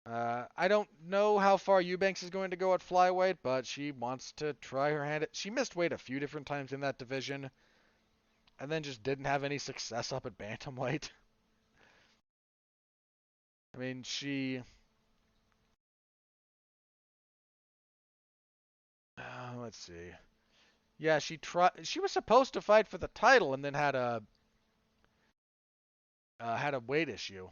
I don't know how far Eubanks is going to go at flyweight, but she wants to try her hand she missed weight a few different times in that division, and then just didn't have any success up at bantamweight. I mean, let's see. Yeah, she was supposed to fight for the title and then had a weight issue.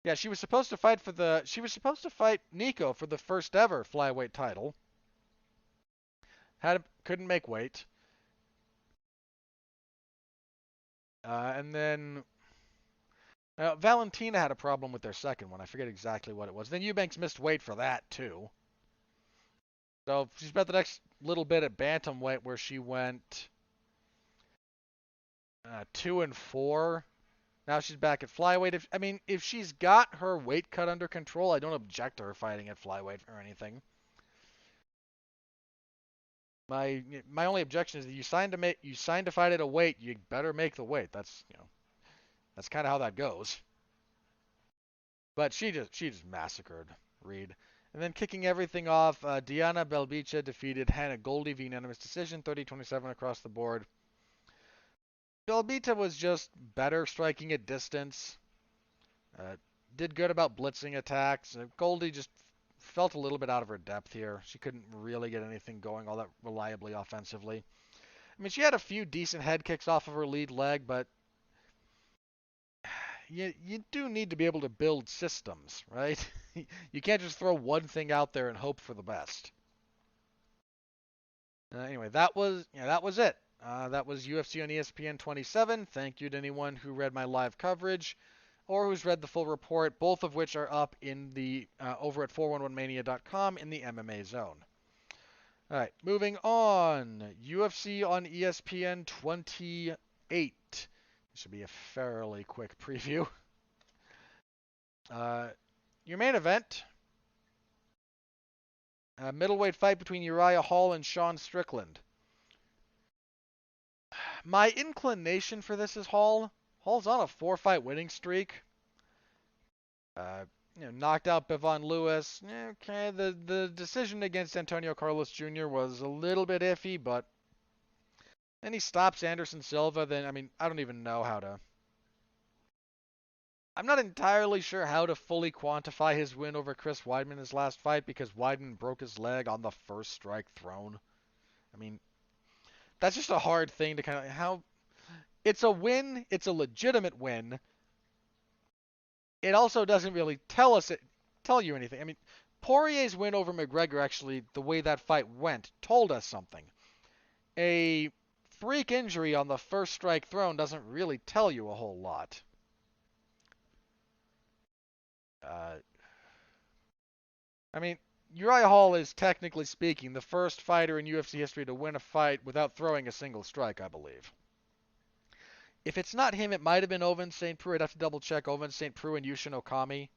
Yeah, she was supposed to fight Nico for the first ever flyweight title. Couldn't make weight. And then Valentina had a problem with their second one. I forget exactly what it was. Then Eubanks missed weight for that too. So she spent the next little bit at bantamweight where she went 2-4. Now she's back at flyweight. If she's got her weight cut under control, I don't object to her fighting at flyweight or anything. My only objection is that you signed to fight at a weight, you better make the weight. That's kind of how that goes. But she just massacred Reed. And then kicking everything off, Diana Belbica defeated Hannah Goldie via unanimous decision, 30-27 across the board. Belbica was just better striking at distance. Did good about blitzing attacks. Goldie just felt a little bit out of her depth here. She couldn't really get anything going all that reliably offensively. She had a few decent head kicks off of her lead leg, but you do need to be able to build systems, right? You can't just throw one thing out there and hope for the best. Anyway, that was it. That was UFC on ESPN 27. Thank you to anyone who read my live coverage or who's read the full report, both of which are up in the over at 411mania.com in the MMA zone. All right, moving on. UFC on ESPN 28. This should be a fairly quick preview. Your main event, a middleweight fight between Uriah Hall and Sean Strickland. My inclination for this is Hall. Hall's on a 4-fight winning streak. Knocked out Bevon Lewis. Okay, the decision against Antonio Carlos Jr. was a little bit iffy, but then he stops Anderson Silva. Then, I don't even know how to. I'm not entirely sure how to fully quantify his win over Chris Weidman in his last fight because Weidman broke his leg on the first strike thrown. That's just a hard thing to kind of it's a win. It's a legitimate win. It also doesn't really tell you anything. Poirier's win over McGregor, actually, the way that fight went, told us something. A freak injury on the first strike thrown doesn't really tell you a whole lot. Uriah Hall is, technically speaking, the first fighter in UFC history to win a fight without throwing a single strike, I believe. If it's not him, it might have been Ovince St. Preux. I'd have to double check Ovince St. Preux and Yushin Okami.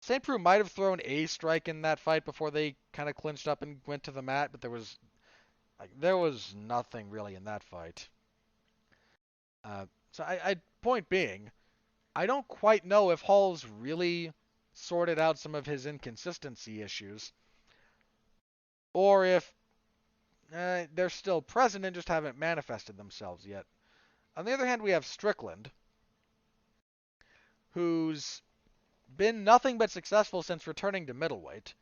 St. Preux might have thrown a strike in that fight before they kind of clinched up and went to the mat, but there was nothing really in that fight. Point being, I don't quite know if Hall's really sorted out some of his inconsistency issues, or if they're still present and just haven't manifested themselves yet. On the other hand, we have Strickland, who's been nothing but successful since returning to middleweight.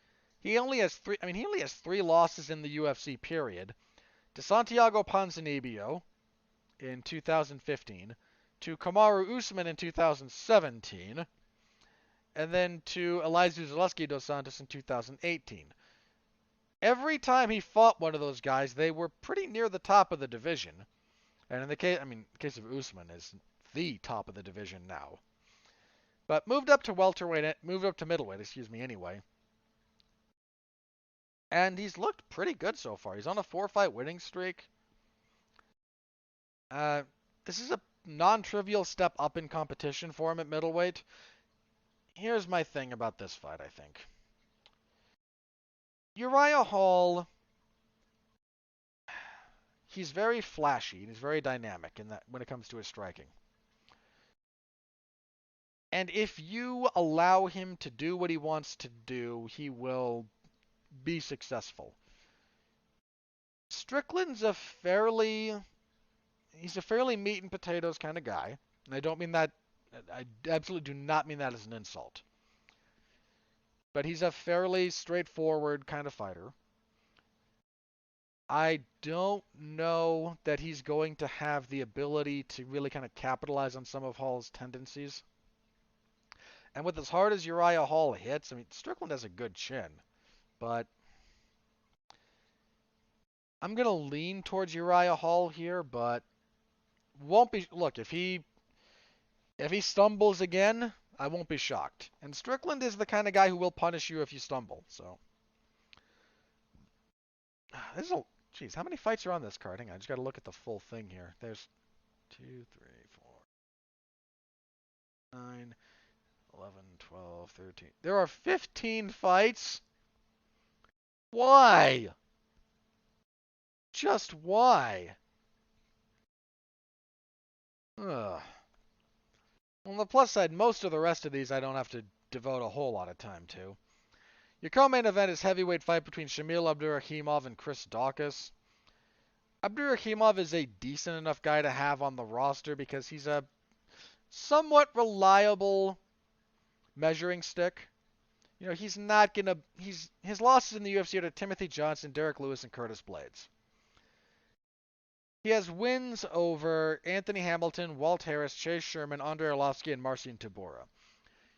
He only has three losses in the UFC period. To Santiago Ponzinibbio in 2015, to Kamaru Usman in 2017, and then to Elizeu Zaleski dos Santos in 2018. Every time he fought one of those guys, they were pretty near the top of the division. And in the case of Usman, is the top of the division now. But moved up to middleweight, anyway. And he's looked pretty good so far. He's on a 4-fight winning streak. This is a non-trivial step up in competition for him at middleweight. Here's my thing about this fight, I think. Uriah Hall, he's very flashy and he's very dynamic when it comes to his striking. And if you allow him to do what he wants to do, he will be successful. Strickland's a fairly meat and potatoes kind of guy. And I absolutely do not mean that as an insult. But he's a fairly straightforward kind of fighter. I don't know that he's going to have the ability to really kind of capitalize on some of Hall's tendencies. And with as hard as Uriah Hall hits, I mean, Strickland has a good chin. But I'm going to lean towards Uriah Hall here, but won't be... Look, if he stumbles again, I won't be shocked. And Strickland is the kind of guy who will punish you if you stumble, so... This is a... Jeez, how many fights are on this card? Hang on, I just got to look at the full thing here. There's 2, 3, 4, 9, 11, 12, 13. There are 15 fights? Why? Just why? Ugh. On the plus side, most of the rest of these I don't have to devote a whole lot of time to. Your co-main event is heavyweight fight between Shamil Abdurakhimov and Chris Daukaus. Abdurakhimov is a decent enough guy to have on the roster because he's a somewhat reliable measuring stick. You know, he's not gonna... His losses in the UFC are to Timothy Johnson, Derek Lewis, and Curtis Blades. He has wins over Anthony Hamilton, Walt Harris, Chase Sherman, Andrei Arlovsky, and Marcin Tybura.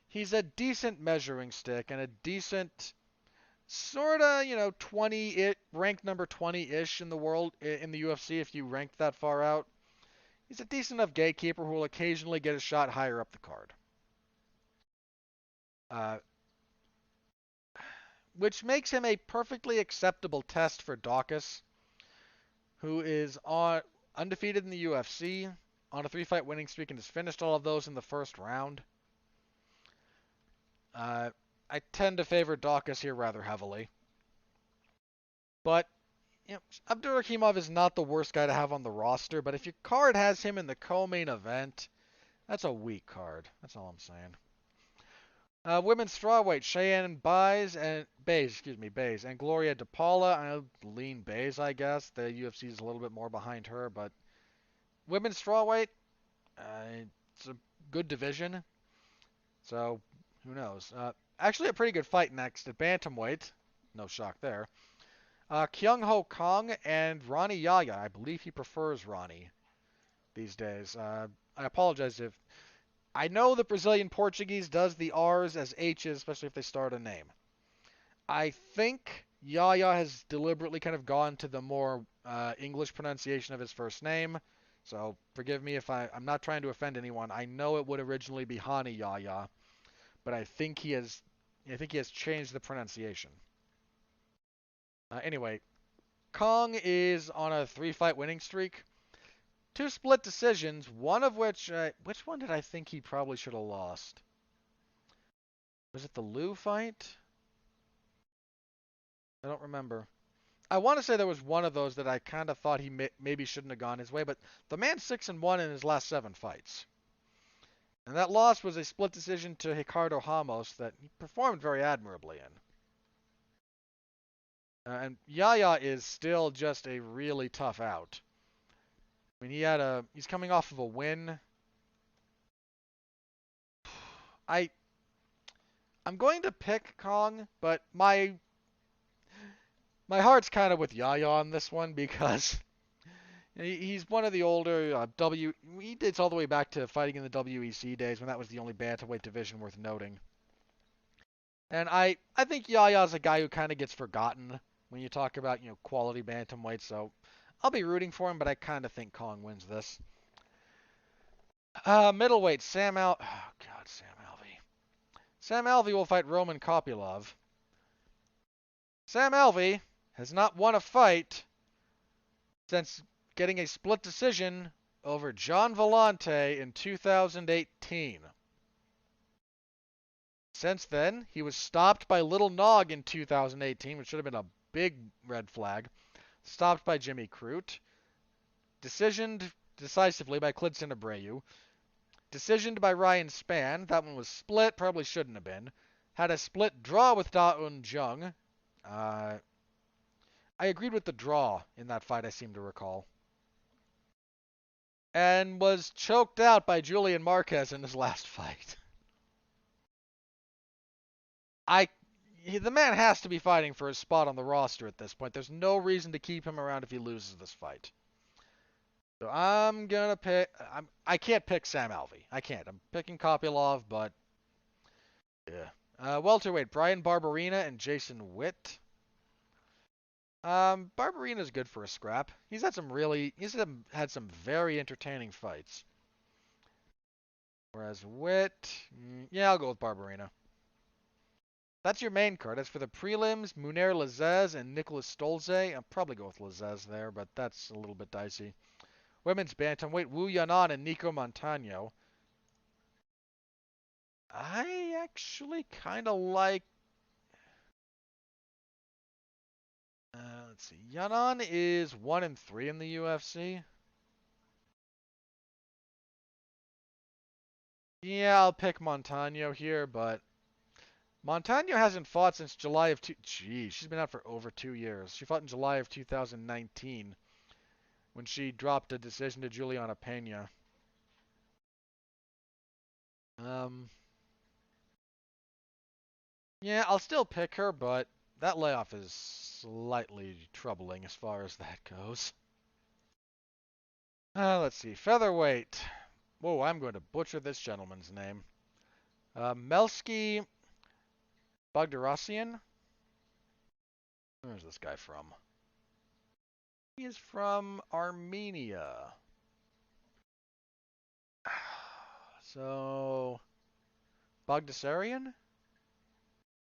He's a decent measuring stick and a decent sort of, you know, ranked number 20-ish in the world, in the UFC if you rank that far out. He's a decent enough gatekeeper who will occasionally get a shot higher up the card. Which makes him a perfectly acceptable test for Daukaus, who is undefeated in the UFC, on a 3-fight winning streak, and has finished all of those in the first round. I tend to favor Daukaus here rather heavily. But, you know, Abdurakhimov is not the worst guy to have on the roster, but if your card has him in the co-main event, that's a weak card. That's all I'm saying. Women's strawweight, Cheyenne Bays and Gloria DePaula. I'll lean Bays, I guess. The UFC is a little bit more behind her, but women's strawweight, it's a good division. So, who knows? Actually, a pretty good fight next at bantamweight. No shock there. Kyung Ho Kong and Ronnie Yaya. I believe he prefers Ronnie these days. I apologize if... I know the Brazilian Portuguese does the R's as H's, especially if they start a name. I think Yaya has deliberately kind of gone to the more English pronunciation of his first name. So forgive me if I'm not trying to offend anyone. I know it would originally be Hani Yaya, but I think he has changed the pronunciation. Anyway, Kong is on a 3-fight winning streak. 2 split decisions, one of which one did I think he probably should have lost? Was it the Liu fight? I don't remember. I want to say there was one of those that I kind of thought he maybe shouldn't have gone his way, but the man's 6-1 in his last 7 fights. And that loss was a split decision to Ricardo Ramos that he performed very admirably in. And Yaya is still just a really tough out. I mean, he's coming off of a win. I'm going to pick Kong, but my heart's kind of with Yaya on this one because he's one of the older he dates all the way back to fighting in the WEC days when that was the only bantamweight division worth noting. And I think Yaya's a guy who kind of gets forgotten when you talk about, you know, quality bantamweight, so I'll be rooting for him, but I kind of think Kong wins this. Middleweight, Sam Alvey. Sam Alvey will fight Roman Kopylov. Sam Alvey has not won a fight since getting a split decision over John Vellante in 2018. Since then, he was stopped by Little Nog in 2018, which should have been a big red flag. Stopped by Jimmy Crute. Decisioned decisively by Klidson Abreu. Decisioned by Ryan Spann. That one was split. Probably shouldn't have been. Had a split draw with Da Un Jung. I agreed with the draw in that fight, I seem to recall. And was choked out by Julian Marquez in his last fight. The man has to be fighting for his spot on the roster at this point. There's no reason to keep him around if he loses this fight. So I'm gonna pick... I can't pick Sam Alvey. I can't. I'm picking Kopylov, but Yeah. Welterweight, Brian Barberina and Jason Witt. Barberina's good for a scrap. He's had some very entertaining fights. Whereas Witt, yeah, I'll go with Barberina. That's your main card. As for the prelims, Munir Lazez and Nicholas Stolze. I'll probably go with Lazez there, but that's a little bit dicey. Women's bantamweight, Wu Yanan and Nico Montano. I actually kind of like. Let's see. Yanan is 1-3 in the UFC. Yeah, I'll pick Montano here, but Montano hasn't fought since July of two. Gee, she's been out for over 2 years. She fought in July of 2019 when she dropped a decision to Juliana Pena. Um, yeah, I'll still pick her, but that layoff is slightly troubling as far as that goes. Let's see. Featherweight. Whoa, I'm going to butcher this gentleman's name. Melski Bagdarassian. Where's this guy from? He is from Armenia. So, Bagdasarian?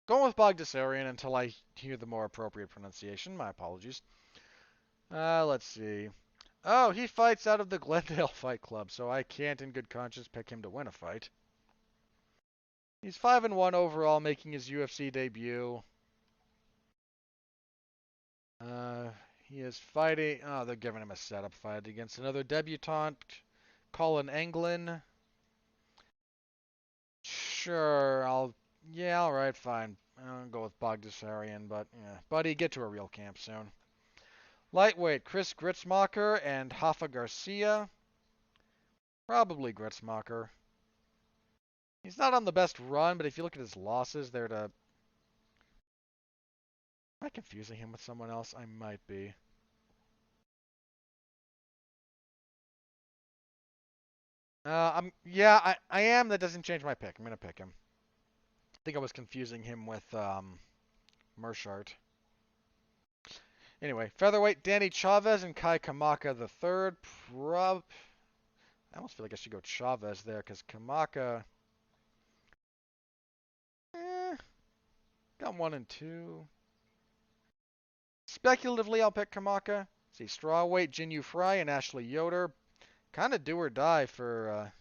Going with Bagdasarian until I hear the more appropriate pronunciation. My apologies. Let's see. Oh, he fights out of the Glendale Fight Club, so I can't in good conscience pick him to win a fight. He's 5-1 overall, making his UFC debut. He is fighting. Oh, they're giving him a setup fight against another debutante, Colin Anglin. Sure, Yeah, all right, fine. I'll go with Bogdasarian, but yeah, buddy, get to a real camp soon. Lightweight, Chris Gritzmacher and Rafa Garcia. Probably Gritzmacher. He's not on the best run, but if you look at his losses, they're to. Am I confusing him with someone else? I might be. I am. That doesn't change my pick. I'm gonna pick him. I think I was confusing him with Mershart. Anyway, featherweight, Danny Chavez and Kai Kamaka the third. I almost feel like I should go Chavez there because Kamaka. Eh, got 1 and 2. Speculatively, I'll pick Kamaka. See, strawweight, Jinyu Fry and Ashley Yoder. Kind of do or die for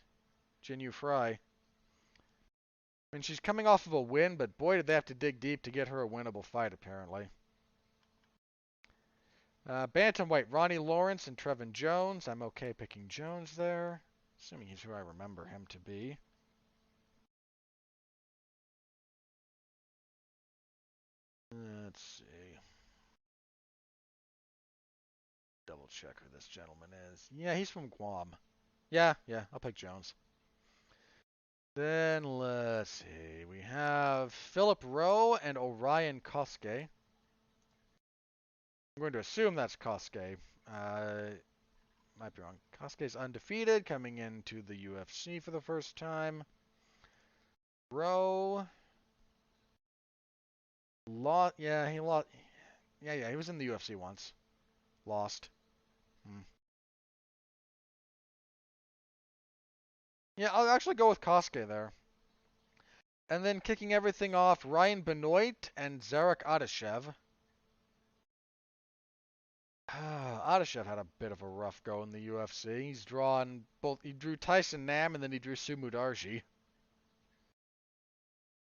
Jinyu Fry. I mean, she's coming off of a win, but boy, did they have to dig deep to get her a winnable fight, apparently. Bantamweight, Ronnie Lawrence and Trevin Jones. I'm okay picking Jones there, assuming he's who I remember him to be. Let's see. Double check who this gentleman is. Yeah, he's from Guam. Yeah, I'll pick Jones. Then let's see. We have Philip Rowe and Orion Kosuke. I'm going to assume that's Kosuke. Might be wrong. Kosuke's undefeated, coming into the UFC for the first time. Rowe lost. Yeah, he lost. Yeah, he was in the UFC once. Lost. Yeah, I'll actually go with Kosuke there. And then kicking everything off, Ryan Benoit and Zarek Adashev. Adashev had a bit of a rough go in the UFC. He's drawn both. He drew Tyson Nam and then he drew Sumu Darji.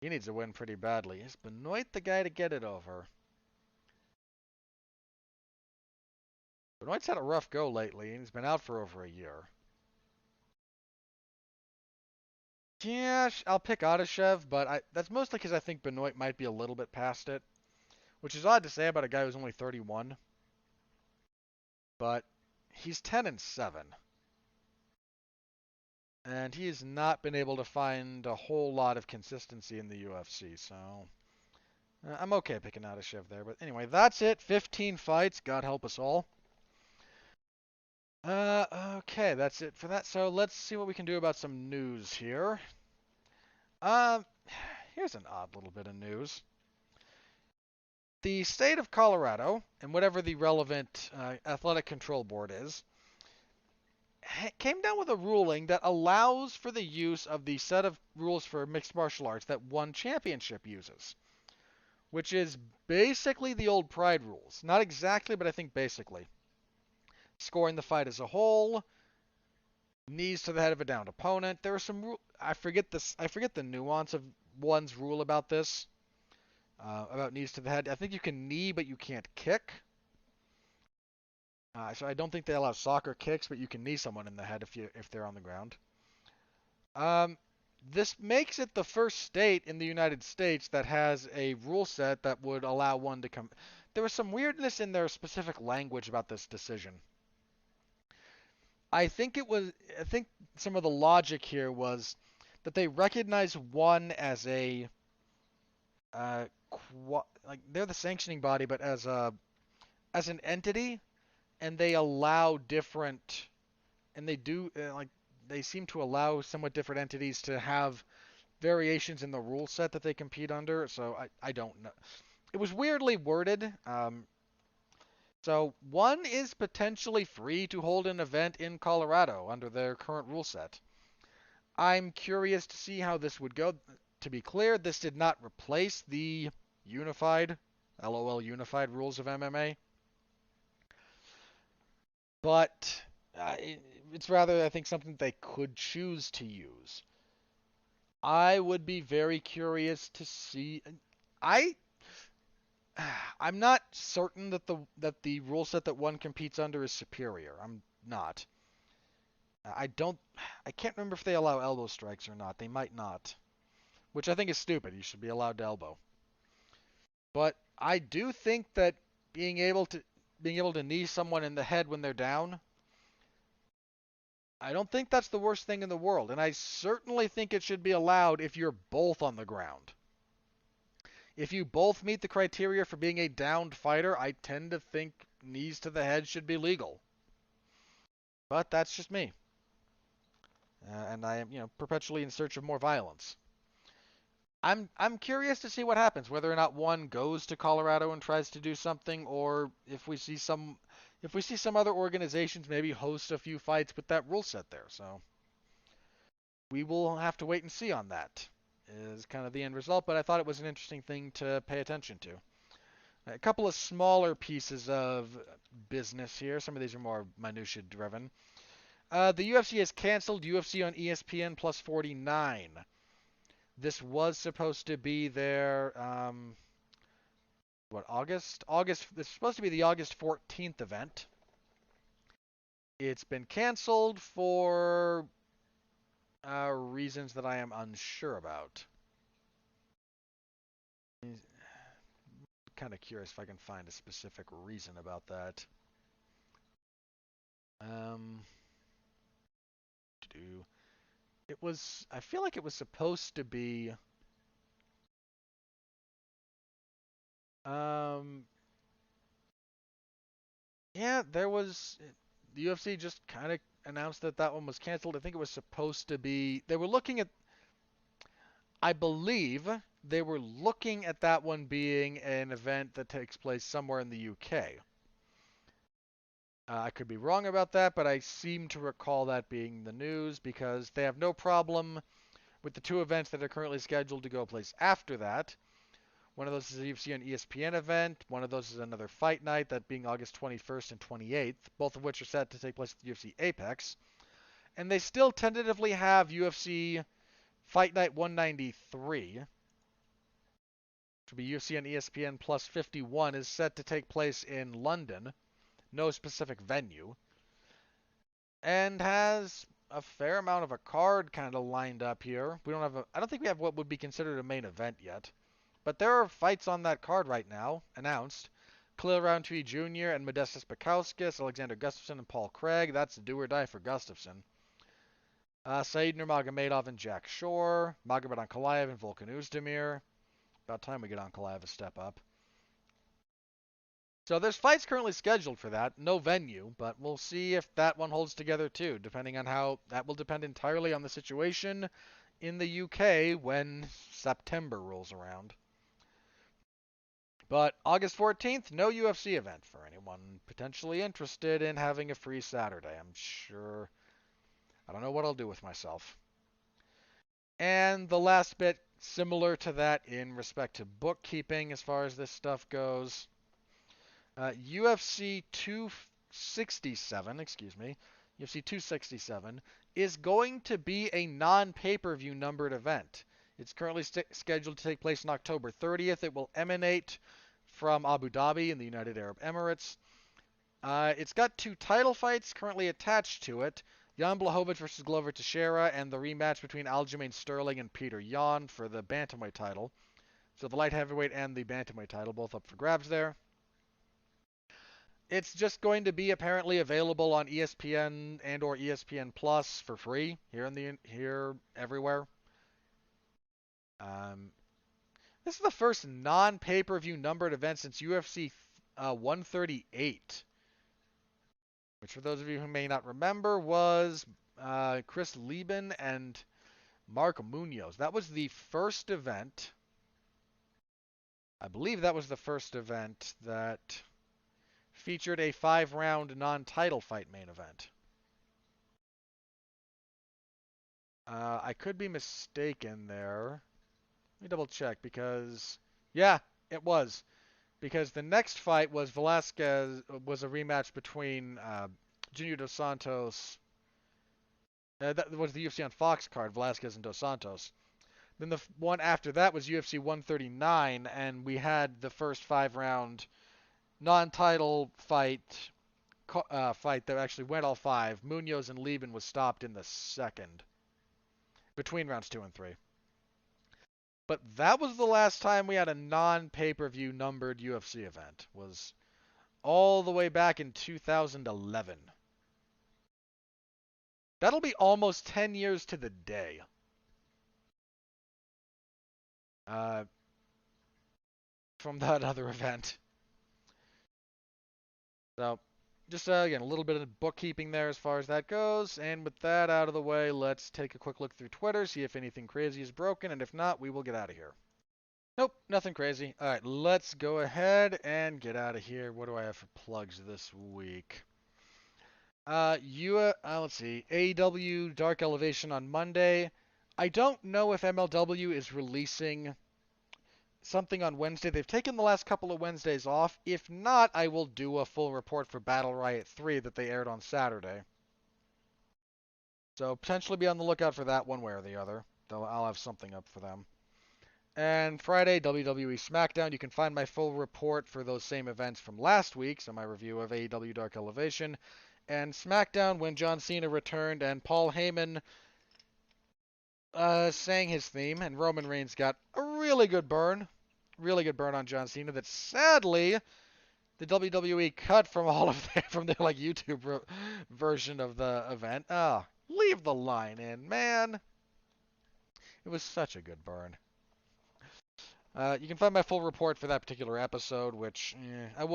He needs a win pretty badly. Is Benoit the guy to get it over? Benoit's had a rough go lately, and he's been out for over a year. Yeah, I'll pick Adashev, but that's mostly because I think Benoit might be a little bit past it, which is odd to say about a guy who's only 31. But he's 10-7, and he has not been able to find a whole lot of consistency in the UFC. So I'm okay picking Adashev there. But anyway, that's it. 15 fights. God help us all. Okay, that's it for that. So let's see what we can do about some news here. Um, here's an odd little bit of news. The state of Colorado, and whatever the relevant athletic control board is, came down with a ruling that allows for the use of the set of rules for mixed martial arts that One Championship uses, which is basically the old Pride rules. Not exactly, but I think basically. Scoring the fight as a whole, knees to the head of a downed opponent. There are some I forget the nuance of One's rule about this. About knees to the head. I think you can knee, but you can't kick. So I don't think they allow soccer kicks, but you can knee someone in the head if they're on the ground. This makes it the first state in the United States that has a rule set that would allow one to come. There was some weirdness in their specific language about this decision. I think some of the logic here was that they recognize One as a like they're the sanctioning body, but as an entity, and they allow different, and they do they seem to allow somewhat different entities to have variations in the rule set that they compete under. So I don't know. It was weirdly worded. So One is potentially free to hold an event in Colorado under their current rule set. I'm curious to see how this would go. To be clear, this did not replace the unified, LOL unified rules of MMA. But it's rather, I think, something they could choose to use. I would be very curious to see. I'm not certain that the rule set that One competes under is superior. I'm not. I can't remember if they allow elbow strikes or not. They might not, which I think is stupid. You should be allowed to elbow. But I do think that being able to knee someone in the head when they're down, I don't think that's the worst thing in the world, and I certainly think it should be allowed if you're both on the ground. If you both meet the criteria for being a downed fighter, I tend to think knees to the head should be legal. But that's just me. And I am, perpetually in search of more violence. I'm curious to see what happens, whether or not One goes to Colorado and tries to do something, or if we see some other organizations maybe host a few fights with that rule set there. So we will have to wait and see on that. Is kind of the end result, but I thought it was an interesting thing to pay attention to. A couple of smaller pieces of business here. Some of these are more minutia driven. The UFC has canceled UFC on ESPN plus 49. This was supposed to be their August? This is supposed to be the August 14th event. It's been canceled for reasons that I am unsure about. I'm kind of curious if I can find a specific reason about that. I feel like it was supposed to be yeah, the UFC just kind of announced that one was canceled. I think it was supposed to be, I believe they were looking at that one being an event that takes place somewhere in the UK. I could be wrong about that, but I seem to recall that being the news because they have no problem with the two events that are currently scheduled to go place after that. One of those is a UFC on ESPN event. One of those is another fight night, that being August 21st and 28th, both of which are set to take place at the UFC Apex. And they still tentatively have UFC Fight Night 193, which will be UFC on ESPN plus 51, is set to take place in London. No specific venue. And has a fair amount of a card kind of lined up here. I don't think we have what would be considered a main event yet. But there are fights on that card right now, announced. Khalil Rountree Jr. and Modestas Bukauskas, Alexander Gustafsson and Paul Craig. That's a do or die for Gustafsson. Said Nurmagomedov and Jack Shore. Magomed Ankalaev and Volkan Oezdemir. About time we get Ankalaev a step up. So there's fights currently scheduled for that. No venue, but we'll see if that one holds together too, depending on how... That will depend entirely on the situation in the UK when September rolls around. But August 14th, no UFC event for anyone potentially interested in having a free Saturday. I'm sure. I don't know what I'll do with myself. And the last bit, similar to that in respect to bookkeeping as far as this stuff goes. UFC 267, excuse me, UFC 267 is going to be a non-pay-per-view numbered event. It's currently scheduled to take place on October 30th. It will emanate from Abu Dhabi in the United Arab Emirates. It's got 2 title fights currently attached to it. Jan Blachowicz versus Glover Teixeira, and the rematch between Aljamain Sterling and Peter Yan for the bantamweight title. So the light heavyweight and the bantamweight title both up for grabs there. It's just going to be apparently available on ESPN and or ESPN Plus for free here everywhere. This is the first non-pay-per-view numbered event since UFC 138. Which, for those of you who may not remember, was Chris Lieben and Mark Munoz. That was the first event. I believe that was the first event that featured a 5-round non-title fight main event. I could be mistaken there. Let me double check because, yeah, it was. Because the next fight was was a rematch between Junior Dos Santos. That was the UFC on Fox card, Velasquez and Dos Santos. Then the one after that was UFC 139, and we had the first 5-round non-title fight that actually went all 5. Munoz and Lieben was stopped in the second, between rounds 2 and 3. But that was the last time we had a non-pay-per-view numbered UFC event. Was all the way back in 2011. That'll be almost 10 years to the day. From that other event. So, just again, a little bit of bookkeeping there as far as that goes. And with that out of the way, let's take a quick look through Twitter, see if anything crazy is broken, and if not, we will get out of here. Nope, nothing crazy. All right, let's go ahead and get out of here. What do I have for plugs this week? Let's see. AEW Dark Elevation on Monday. I don't know if MLW is releasing something on Wednesday. They've taken the last couple of Wednesdays off. If not, I will do a full report for Battle Riot 3 that they aired on Saturday. So potentially be on the lookout for that one way or the other. Though I'll have something up for them. And Friday, WWE SmackDown. You can find my full report for those same events from last week. So my review of AEW Dark Elevation. And SmackDown when John Cena returned and Paul Heyman sang his theme, and Roman Reigns got a really good burn on John Cena that sadly the WWE cut from all of from their like YouTube version of the event. Leave the line in, man. It was such a good burn. You can find my full report for that particular episode, which I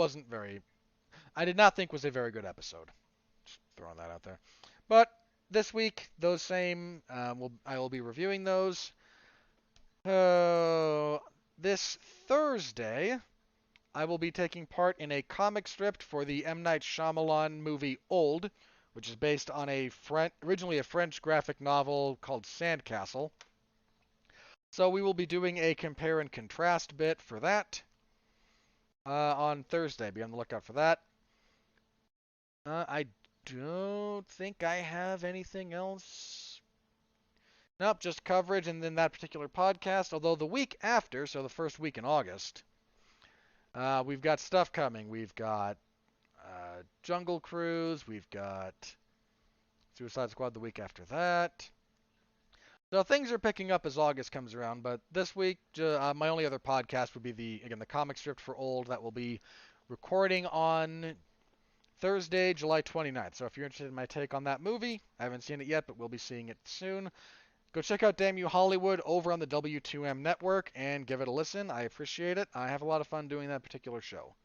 did not think was a very good episode. Just throwing that out there. But this week, those same, I will be reviewing those. This Thursday, I will be taking part in a comic strip for the M. Night Shyamalan movie Old, which is based on originally a French graphic novel called Sandcastle. So we will be doing a compare and contrast bit for that on Thursday. Be on the lookout for that. I don't think I have anything else. Nope, just coverage and then that particular podcast. Although the week after, so the first week in August, we've got stuff coming. We've got Jungle Cruise. We've got Suicide Squad the week after that. So things are picking up as August comes around. But this week, my only other podcast would be the comic strip for Old that will be recording on Thursday, July 29th. So if you're interested in my take on that movie, I haven't seen it yet, but we'll be seeing it soon. Go check out Damn You Hollywood over on the W2M network and give it a listen. I appreciate it. I have a lot of fun doing that particular show.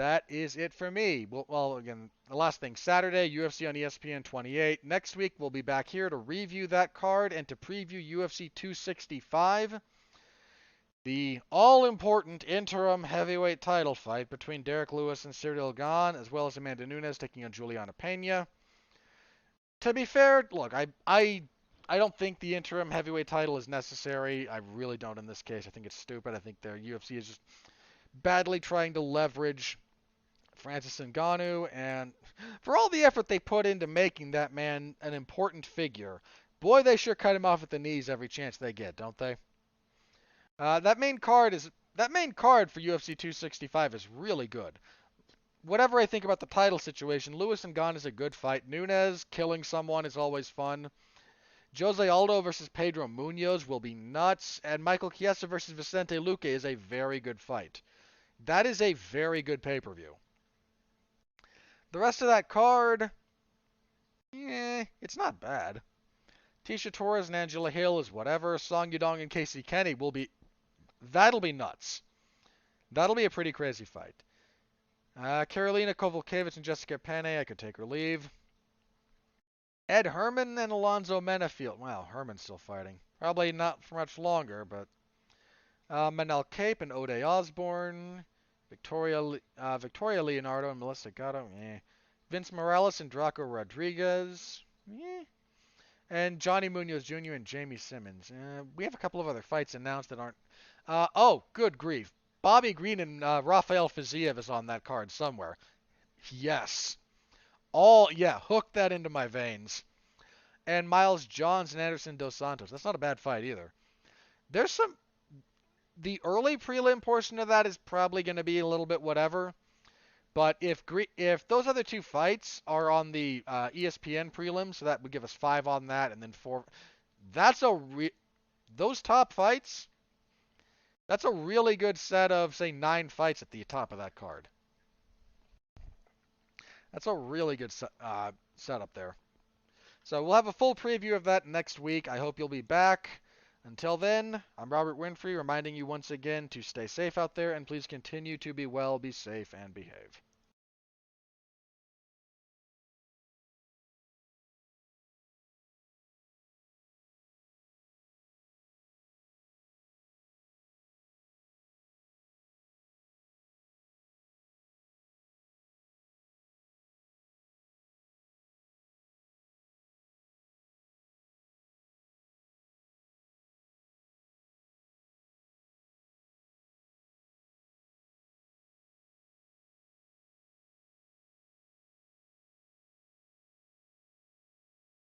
that is it for me. Well, again, the last thing, Saturday, UFC on ESPN 28. Next week, we'll be back here to review that card and to preview UFC 265. The all-important interim heavyweight title fight between Derek Lewis and Cyril Gane, as well as Amanda Nunes taking on Juliana Pena. To be fair, look, I don't think the interim heavyweight title is necessary. I really don't in this case. I think it's stupid. I think the UFC is just badly trying to leverage Francis Ngannou, and for all the effort they put into making that man an important figure, boy, they sure cut him off at the knees every chance they get, don't they? That main card for UFC 265 is really good. Whatever I think about the title situation, Lewis and Gane is a good fight. Nunes killing someone is always fun. Jose Aldo versus Pedro Munoz will be nuts, and Michael Chiesa versus Vicente Luque is a very good fight. That is a very good pay-per-view. The rest of that card, it's not bad. Tisha Torres and Angela Hill is whatever. Song Yudong and Casey Kenny that'll be nuts. That'll be a pretty crazy fight. Karolina Kowalkiewicz and Jessica Penne, I could take or leave. Ed Herman and Alonzo Menafield. Wow, Herman's still fighting. Probably not for much longer, but Manel Cape and Ode Osborne. Victoria Leonardo and Melissa Gatto. Vince Morales and Draco Rodriguez. And Johnny Munoz Jr. and Jamie Simmons. We have a couple of other fights announced that aren't... oh, good grief. Bobby Green and Rafael Fiziev is on that card somewhere. Yes. Hook that into my veins. And Miles Johns and Anderson Dos Santos. That's not a bad fight either. The early prelim portion of that is probably going to be a little bit whatever. But if those other two fights are on the ESPN prelim, so that would give us 5 on that, and then 4. Those top fights, that's a really good set of, say, 9 fights at the top of that card. That's a really good setup there. So we'll have a full preview of that next week. I hope you'll be back. Until then, I'm Robert Winfrey, reminding you once again to stay safe out there, and please continue to be well, be safe, and behave.